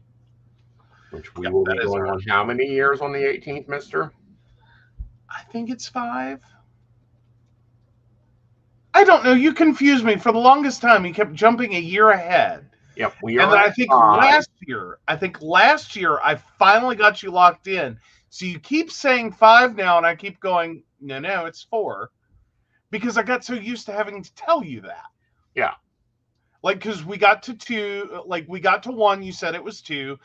Which we Yep, will that be is going our on how many years on the 18th, mister? I think it's 5. I don't know. You confused me. For the longest time, you kept jumping a year ahead. Yep. We And are then at I think 5. last year, I finally got you locked in. So you keep saying 5 now, and I keep going, no, it's 4. Because I got so used to having to tell you that. Yeah. Like, because we got to 2, like, we got to 1, you said it was 2.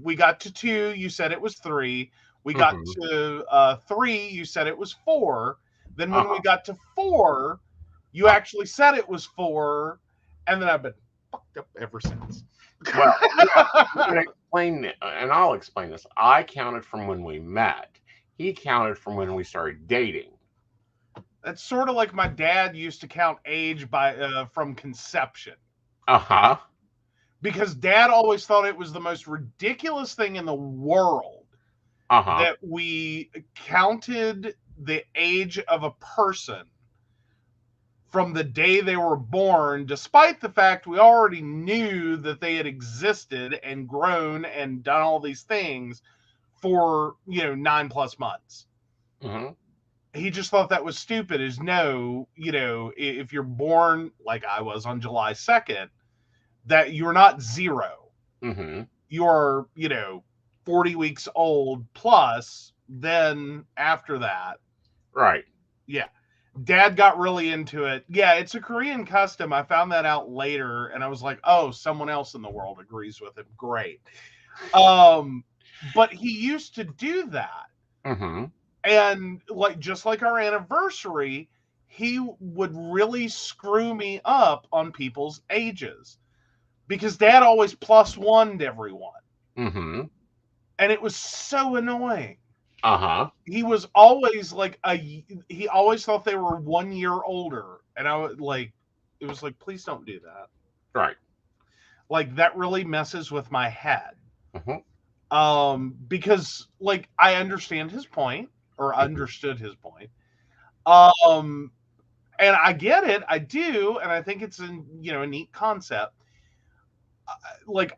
We got to 2, you said it was 3. We got Mm-hmm. to 3, you said it was 4. Then when we Uh-huh. got to 4, you actually said it was 4. And then I've been fucked up ever since. Well, and I'll explain this. I counted from when we met. He counted from when we started dating. That's sort of like my dad used to count age by from conception. Uh-huh. Because dad always thought it was the most ridiculous thing in the world Uh-huh. that we counted the age of a person from the day they were born, despite the fact we already knew that they had existed and grown and done all these things for, 9+ months. Mm-hmm. He just thought that was stupid. Is no, if you're born like I was on July 2nd, that you're not 0. Mm-hmm. You're, 40 weeks old plus. Then after that, Right. yeah. Dad got really into it. Yeah, it's a Korean custom. I found that out later, and I was like, oh, someone else in the world agrees with him. Great. But he used to do that. Mm-hmm. And just like our anniversary, he would really screw me up on people's ages. Because Dad always +1'd everyone. Mm-hmm. And it was so annoying. Uh-huh. He was always he always thought they were 1 year older. And I was like, it was like, please don't do that. Right. Like, that really messes with my head. Mm-hmm. Because I understand his point, or understood his point. And I get it. I do. And I think it's a neat concept.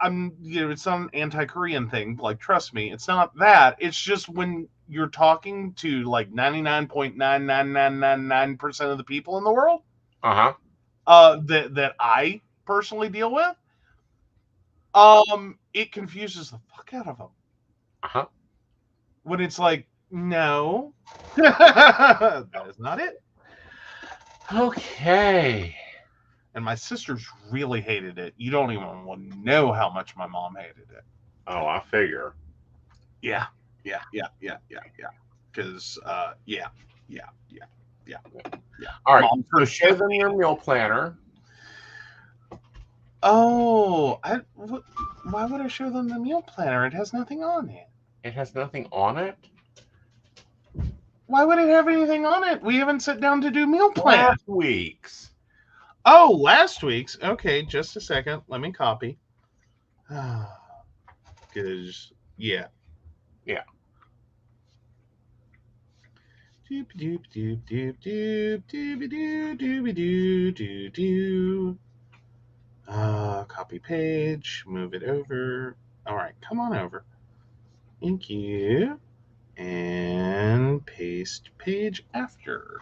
I'm, it's not an anti-Korean thing. Trust me, it's not that. It's just when you're talking to 99.99999% of the people in the world, Uh-huh. that I personally deal with, it confuses the fuck out of them. Uh-huh. When it's no, that is not it. Okay. And my sisters really hated it. You don't even want to know how much my mom hated it. Oh, I figure. Yeah. Because, yeah. All right. Mom, So show them your meal planner. Oh, why would I show them the meal planner? It has nothing on it. It has nothing on it? Why would it have anything on it? We haven't sat down to do meal plan. Last week's. Oh, last week's. Okay, just a second. Let me copy. Because, yeah. Yeah. Doop doop doop doop doop doop doop doop doop doop. Copy page. Move it over. All right, come on over. Thank you. And paste page after.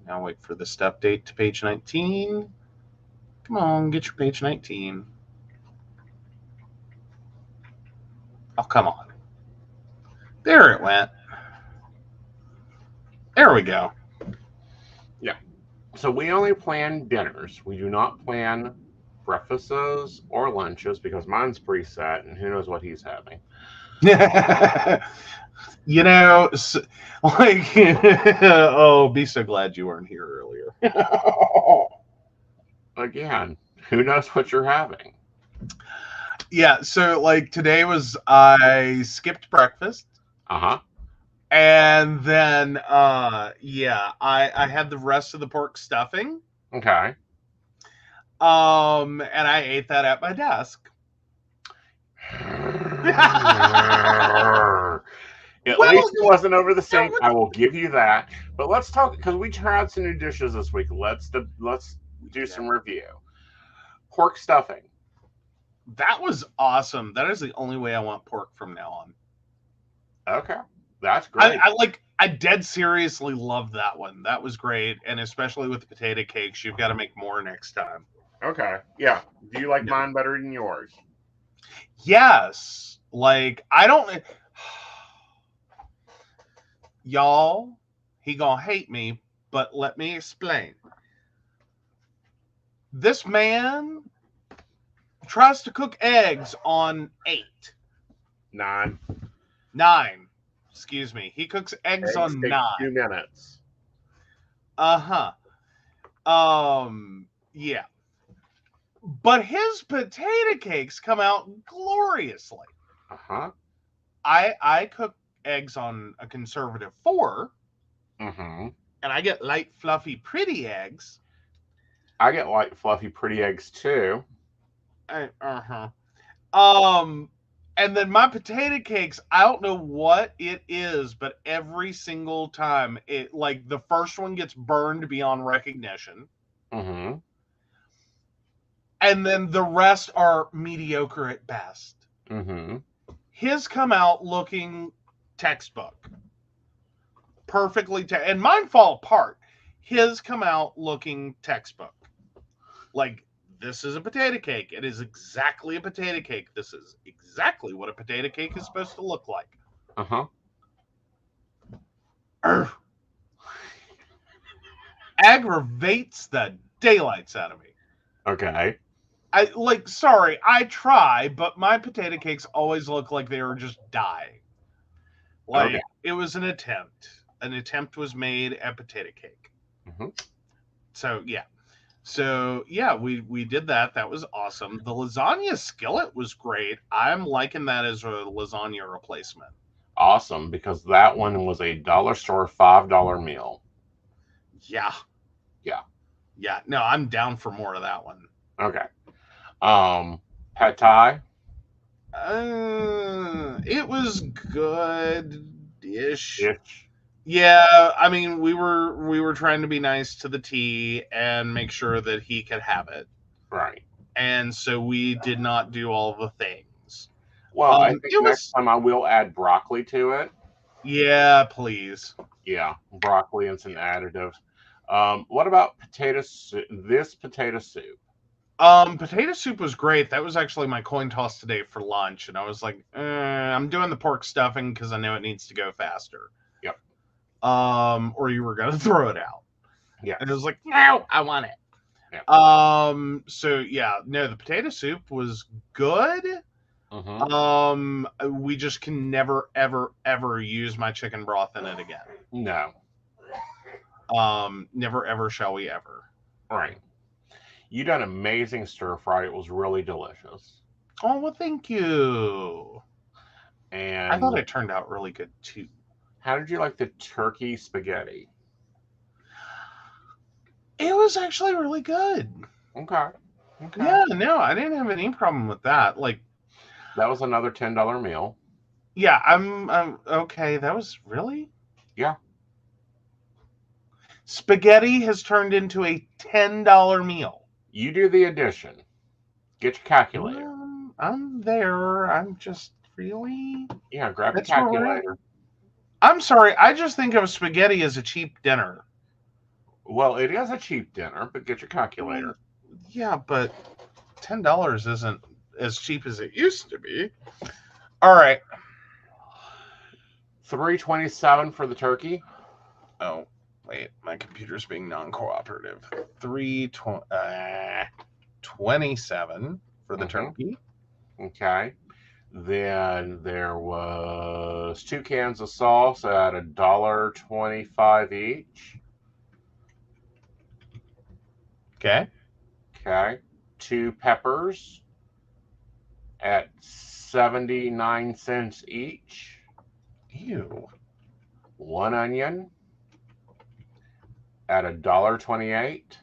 Now wait for this to update to page 19. Come on, get your page 19. Oh, come on. There it went. There we go. Yeah. So we only plan dinners. We do not plan breakfasts or lunches because mine's preset and who knows what he's having. Oh, be so glad you weren't here earlier. Again, who knows what you're having? Yeah, so today I skipped breakfast. Uh-huh. And then I had the rest of the pork stuffing. Okay. And I ate that at my desk. At least it wasn't over the sink. I will give you that. But let's talk, because we tried some new dishes this week. Let's do some review. Pork stuffing. That was awesome. That is the only way I want pork from now on. Okay, that's great. I dead seriously love that one. That was great, and especially with the potato cakes, you've got to make more next time. Okay, yeah. Do you like mine better than yours? Yes. I don't. Y'all, he gonna hate me, but let me explain. This man tries to cook eggs on 8. 9. 9. Excuse me. He cooks eggs on 9. 2 minutes. Uh-huh. Yeah. But his potato cakes come out gloriously. Uh-huh. I cook eggs on a conservative 4. Mm-hmm. And I get light, fluffy, pretty eggs. I get light, fluffy, pretty eggs too. Uh-huh. And then my potato cakes, I don't know what it is, but every single time, it like the first one gets burned beyond recognition. Mm-hmm. And then the rest are mediocre at best. Mm-hmm. His come out looking textbook. Perfectly, and mine fall apart. His come out looking textbook. Like, this is a potato cake. It is exactly a potato cake. This is exactly what a potato cake is supposed to look like. Uh-huh. Aggravates the daylights out of me. Okay. Sorry, I try, but my potato cakes always look like they were just dying. Like, Okay. It was an attempt. An attempt was made at potato cake. Mm-hmm. So, yeah, we did that. That was awesome. The lasagna skillet was great. I'm liking that as a lasagna replacement. Awesome, because that one was a dollar store $5 meal. Yeah. Yeah. Yeah. No, I'm down for more of that one. Okay. Pad Thai. It was good-ish. Ish. Yeah, I mean, we were trying to be nice to the tea and make sure that he could have it. Right. And so we did not do all the things. Well, I think next time I will add broccoli to it. Yeah, please. Yeah, broccoli and some additives. What about potato soup? This potato soup. Potato soup was great. That was actually my coin toss today for lunch, and I was like, I'm doing the pork stuffing because I know it needs to go faster. Yep. Or you were gonna throw it out. Yeah. And it was like, no, I want it. Yeah. So yeah, no, the potato soup was good. Mm-hmm. We just can never, ever, ever use my chicken broth in it again. No. Never, ever shall we ever. Right. You done amazing stir fry. It was really delicious. Oh, well, thank you. And I thought it turned out really good too. How did you like the turkey spaghetti? It was actually really good. Okay. Yeah, no, I didn't have any problem with that. Like, that was another $10 meal. Yeah, I'm okay. That was really? Yeah. Spaghetti has turned into a $10 meal. You do the addition. Get your calculator. I'm there. I'm just really. Yeah, grab your calculator. I'm sorry. I just think of spaghetti as a cheap dinner. Well, it is a cheap dinner, but get your calculator. Yeah, but $10 isn't as cheap as it used to be. All right. $3.27 for the turkey. Oh, wait. My computer's being non-cooperative. $3.27 for the turkey. Okay. Then there was 2 cans of sauce at $1.25 each. Okay. Okay. 2 peppers at 79 cents each. Ew. 1 onion at $1.28.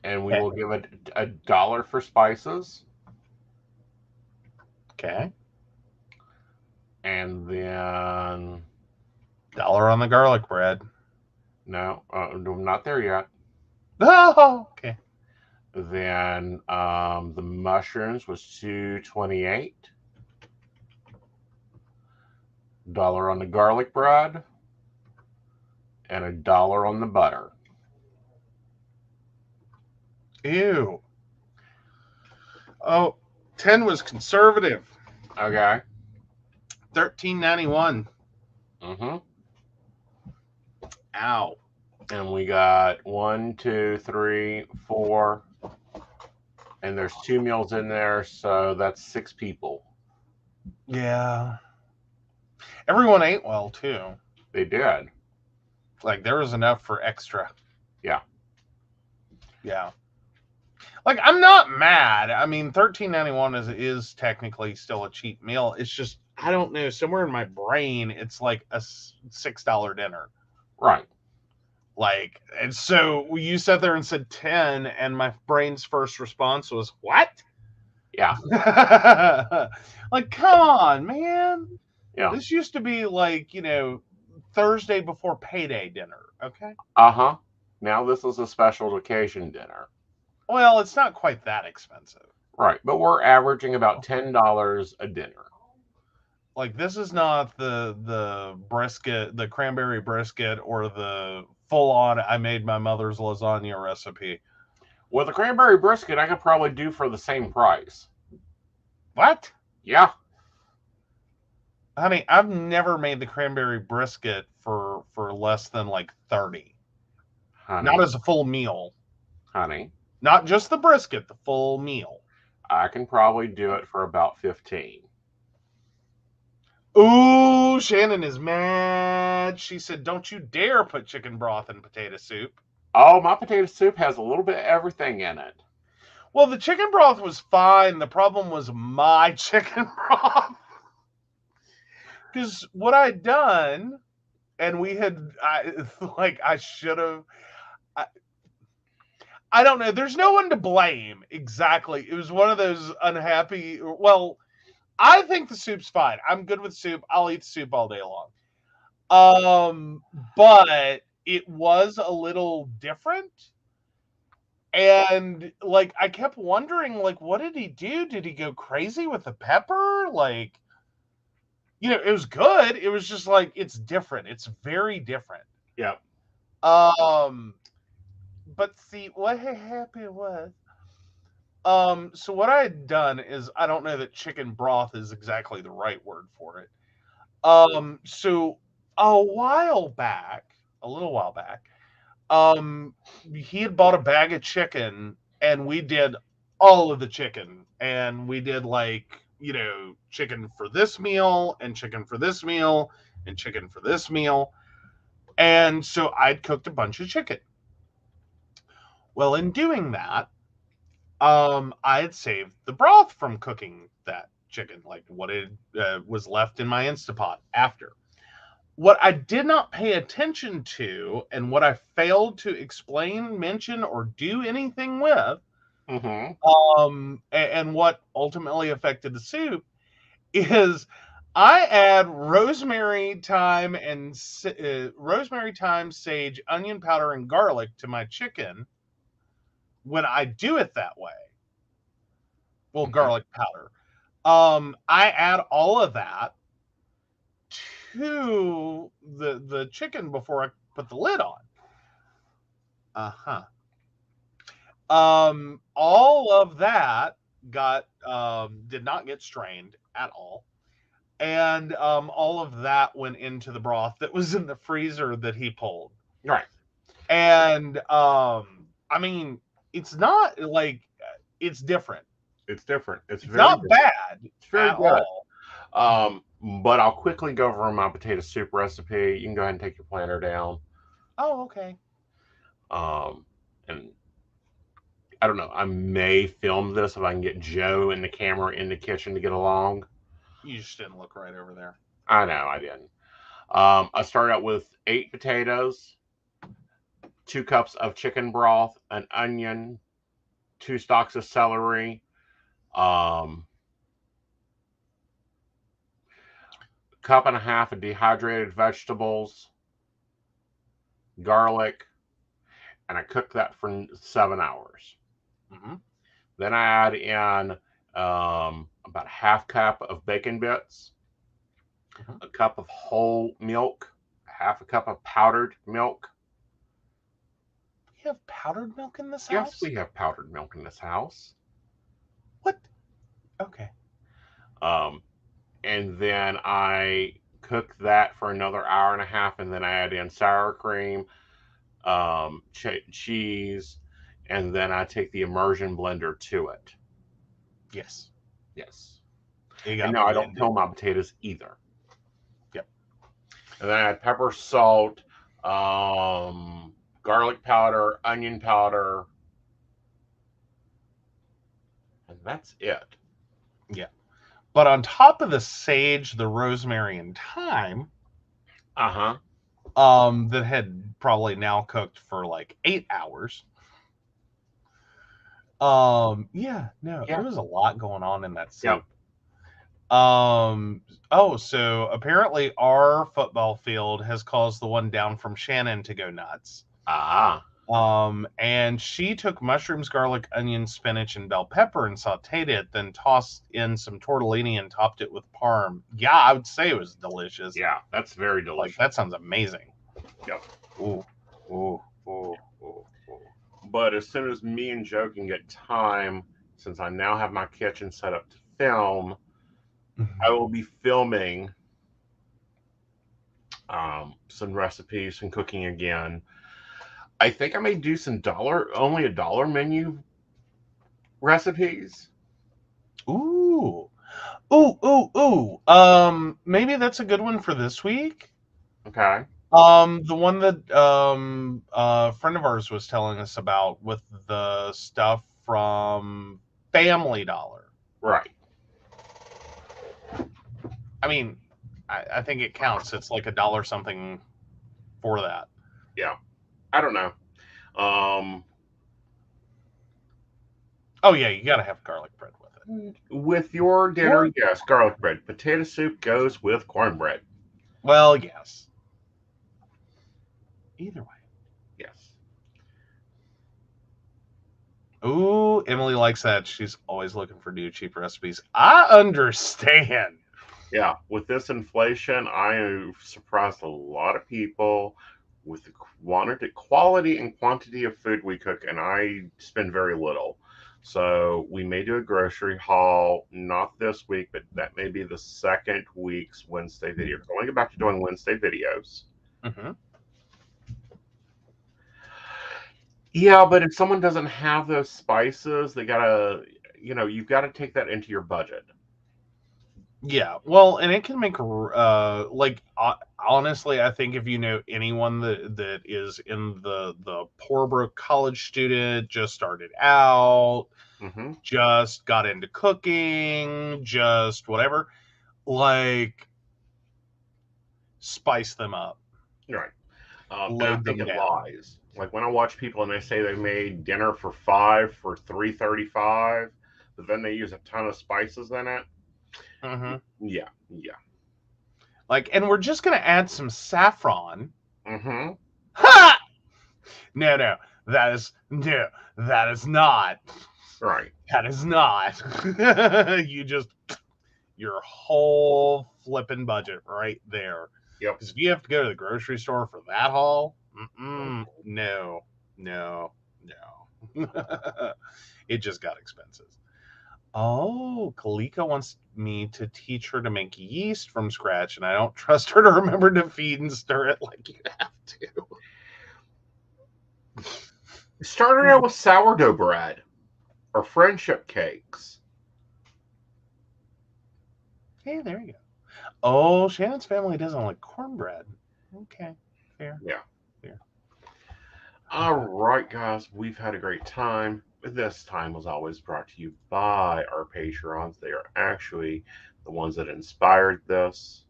And we will give it $1 for spices. Okay. And then $1 on the garlic bread. no, I'm not there yet. Oh, okay. Then the mushrooms was $2.28. $1 on the garlic bread. And $1 on the butter. Ew. Oh, 10 was conservative. Okay. $13.91. Mm-hmm. Ow. And we got 1, 2, 3, 4. And there's 2 meals in there, so that's 6 people. Yeah. Everyone ate well, too. They did. Like, there was enough for extra. Yeah. Yeah. Like, I'm not mad. I mean, $13.91 is technically still a cheap meal. It's just, I don't know, somewhere in my brain, it's like a $6 dinner. Right. Like, and so you sat there and said 10, and my brain's first response was, what? Yeah. Like, come on, man. Yeah. This used to be like, you know, Thursday before payday dinner, okay? Uh-huh. Now this is a special occasion dinner. Well, it's not quite that expensive. Right, but we're averaging about $10 a dinner. Like, this is not the brisket, the cranberry brisket, or the full-on I made my mother's lasagna recipe. With a cranberry brisket, I could probably do for the same price. What? Yeah. Honey, I've never made the cranberry brisket for less than like 30. Honey. Not as a full meal. Honey. Not just the brisket, the full meal. I can probably do it for about 15. Ooh, Shannon is mad. She said, don't you dare put chicken broth in potato soup. Oh, my potato soup has a little bit of everything in it. Well, the chicken broth was fine. The problem was my chicken broth. Because what I'd done, and I should have, I don't know. There's no one to blame exactly. It was one of those unhappy, well, I think the soup's fine. I'm good with soup. I'll eat soup all day long. But it was a little different. And like, I kept wondering, like, what did he do? Did he go crazy with the pepper? Like, you know, it was good. It was just like, it's different. It's very different. Yep. But see, what happened was, so what I had done is, I don't know that chicken broth is exactly the right word for it. So a little while back, he had bought a bag of chicken, and we did all of the chicken, and we did like, you know, chicken for this meal, and chicken for this meal, and chicken for this meal. And so I'd cooked a bunch of chicken. Well, in doing that, I had saved the broth from cooking that chicken, like what it was left in my Instapot after. What I did not pay attention to, and what I failed to explain, mention, or do anything with, and what ultimately affected the soup, is I add rosemary, thyme, sage, onion powder, and garlic to my chicken when I do it that way. Well, garlic powder. I add all of that to the chicken before I put the lid on. All of that did not get strained at all. And all of that went into the broth that was in the freezer that he pulled. Right. And I mean, it's not like, it's different. It's different. It's very not different. bad. It's very at good. all. But I'll quickly go over my potato soup recipe. You can go ahead and take your planner down. Oh, okay. And I don't know. I may film this if I can get Joe and the camera in the kitchen to get along. You just didn't look right over there. I know, I didn't. I started out with 8 potatoes, 2 cups of chicken broth, an onion, 2 stalks of celery, cup and a half of dehydrated vegetables, garlic, and I cooked that for 7 hours. Then I add in about a half cup of bacon bits, a cup of whole milk, half a cup of powdered milk. You have powdered milk in this house? Yes, we have powdered milk in this house. What? Okay. And then I cook that for another hour and a half, and then I add in sour cream, cheese, and then I take the immersion blender to it. Yes. Yes. And no, I don't peel my potatoes either. Yep. And then I add pepper, salt, garlic powder, onion powder, and that's it. Yeah. But on top of the sage, the rosemary, and thyme, that had probably now cooked for like 8 hours. Yeah, no, Yeah. it was a lot going on in that Yeah. soup. So apparently our football field has caused the one down from Shannon to go nuts. Ah. And she took mushrooms, garlic, onion, spinach, and bell pepper and sauteed it, then tossed in some tortellini and topped it with parm. Yeah, I would say it was delicious. Yeah, that's very Like, delicious. that sounds amazing. Yep. Ooh, ooh, ooh, ooh, ooh. But as soon as me and Joe can get time, since I now have my kitchen set up to film, I will be filming some recipes, some cooking again. I think I may do some only $1 menu recipes. Ooh. Ooh. Maybe that's a good one for this week. Okay. The one that a friend of ours was telling us about with the stuff from Family Dollar. Right. I mean, I think it counts. It's like $1 something for that. Yeah. I don't know. Oh yeah, you gotta have garlic bread with it. With your dinner, yes, garlic bread. Potato soup goes with cornbread. Well, yes. Either way. Yes. Ooh, Emily likes that. She's always looking for new, cheap recipes. I understand. Yeah, with this inflation, I have surprised a lot of people with the quality and quantity of food we cook, and I spend very little. So we may do a grocery haul, not this week, but that may be the second week's Wednesday video. So I want to get back to doing Wednesday videos. Mm-hmm. Yeah, but if someone doesn't have those spices, they gotta, you've got to take that into your budget. Yeah, well, and it can make honestly, I think if you know anyone that is in the Poorbrook college student, just started out, Mm-hmm. just got into cooking, just whatever, like spice them up. Right. I Load think them it down. lies. Like when I watch people and they say they made dinner for 5 for $3.35, but then they use a ton of spices in it. Mm-hmm. Yeah. Like, and we're just gonna add some saffron. Mm-hmm. Ha! No, that is not. Right. That is not. Your whole flipping budget right there. Yep. Because if you have to go to the grocery store for that haul, no. It just got expensive. Oh, Kalika wants me to teach her to make yeast from scratch, and I don't trust her to remember to feed and stir it like you have to. Started out with sourdough bread or friendship cakes. Hey, there you go. Oh, Shannon's family doesn't like cornbread. Okay, fair. Yeah. Fair. All right, guys, we've had a great time. This time was always brought to you by our Patreons. They are actually the ones that inspired this.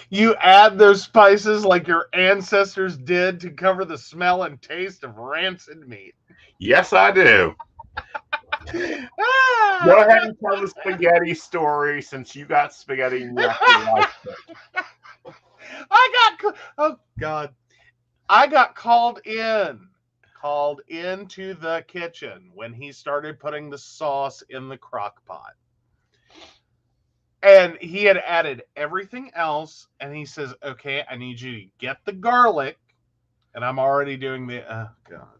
You add those spices like your ancestors did to cover the smell and taste of rancid meat. Yes, I do. Go ahead and tell the spaghetti story since you got spaghetti and you actually liked it. Oh God. I got called into the kitchen when he started putting the sauce in the crock pot. And he had added everything else, and he says, okay, I need you to get the garlic. And I'm already doing oh God.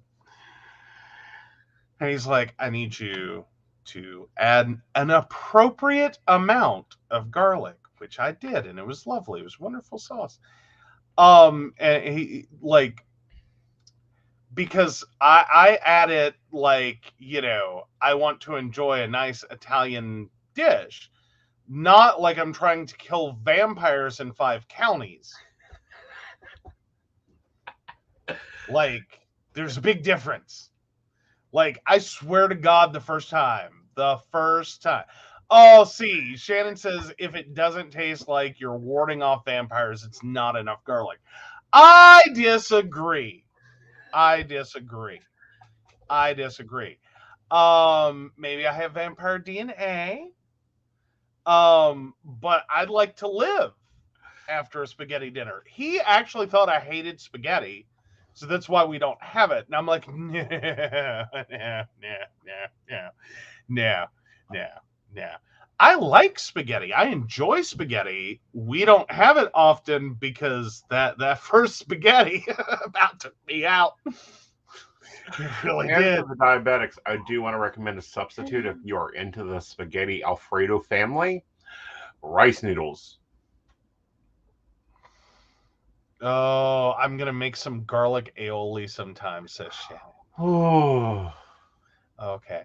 And he's like, I need you to add an appropriate amount of garlic, which I did, and it was lovely. It was wonderful sauce. And he because I add it like, I want to enjoy a nice Italian dish, not like I'm trying to kill vampires in 5 counties. Like, there's a big difference. Like, I swear to God, the first time, Oh, see, Shannon says if it doesn't taste like you're warding off vampires, it's not enough garlic. I disagree. Maybe I have vampire DNA. But I'd like to live after a spaghetti dinner. He actually thought I hated spaghetti, so that's why we don't have it. And I'm like, no. I like spaghetti. I enjoy spaghetti. We don't have it often because that first spaghetti about took me out. It really And did. for the diabetics, I do want to recommend a substitute if you are into the spaghetti Alfredo family. Rice noodles. Oh, I'm going to make some garlic aioli sometime, says Shannon. Oh, Okay.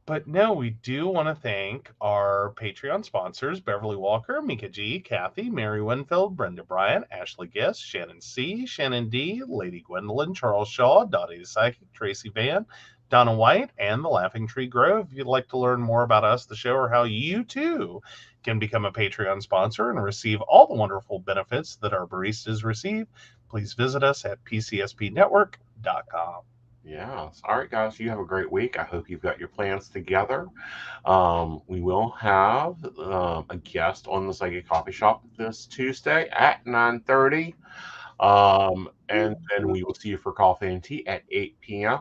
But no, we do want to thank our Patreon sponsors, Beverly Walker, Mika G, Kathy, Mary Winfield, Brenda Bryant, Ashley Guest, Shannon C, Shannon D, Lady Gwendolyn, Charles Shaw, Dottie the Psychic, Tracy Van, Donna White, and the Laughing Tree Grove. If you'd like to learn more about us, the show, or how you too can become a Patreon sponsor and receive all the wonderful benefits that our baristas receive, please visit us at pcspnetwork.com. yeah. All right, guys. You have a great week. I hope you've got your plans together. We will have a guest on the Psychic Coffee Shop this Tuesday at 9:30. And then we will see you for coffee and tea at 8 p.m.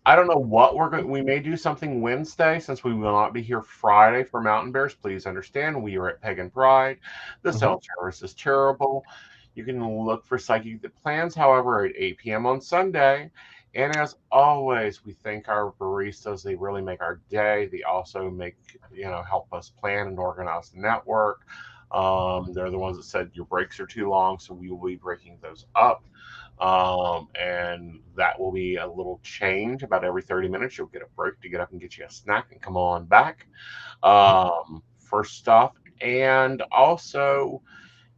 I don't know what we're going. We may do something Wednesday since we will not be here Friday for Mountain Bears. Please understand, we are at Pagan Pride. The cell service is terrible. You can look for Psychic That Plans, however, at 8 p.m. on Sunday. And as always, we thank our baristas. They really make our day. They also help us plan and organize the network. They're the ones that said your breaks are too long, so we will be breaking those up. And that will be a little change. About every 30 minutes, you'll get a break to get up and get you a snack and come on back for stuff. And also,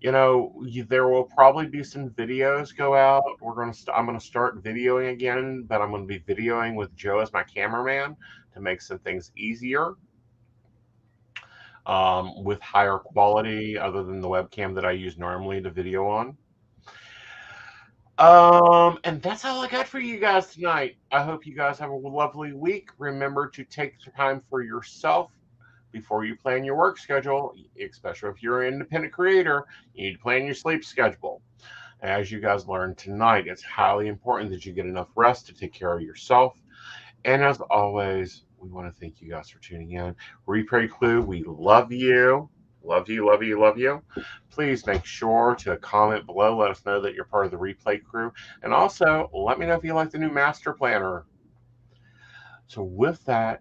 there will probably be some videos go out. I'm going to start videoing again, but I'm going to be videoing with Joe as my cameraman to make some things easier. With higher quality other than the webcam that I use normally to video on. And that's all I got for you guys tonight. I hope you guys have a lovely week. Remember to take the time for yourself before you plan your work schedule, especially if you're an independent creator. You need to plan your sleep schedule. As you guys learned tonight, it's highly important that you get enough rest to take care of yourself. And as always, we want to thank you guys for tuning in. Replay Clue, we love you. Love you, love you, love you. Please make sure to comment below. Let us know that you're part of the Replay crew. And also, let me know if you like the new Master Planner. So with that,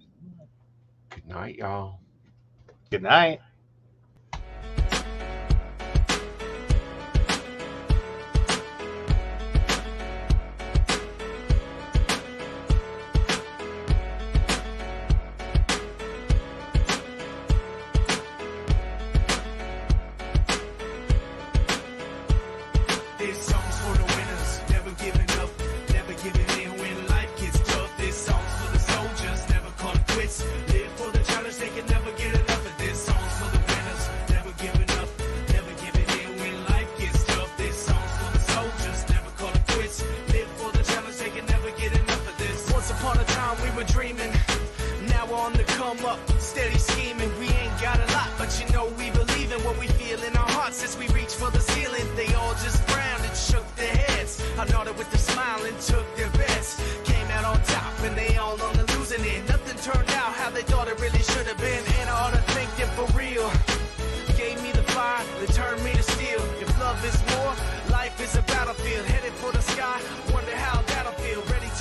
good night, y'all. Good night. They thought it really should have been.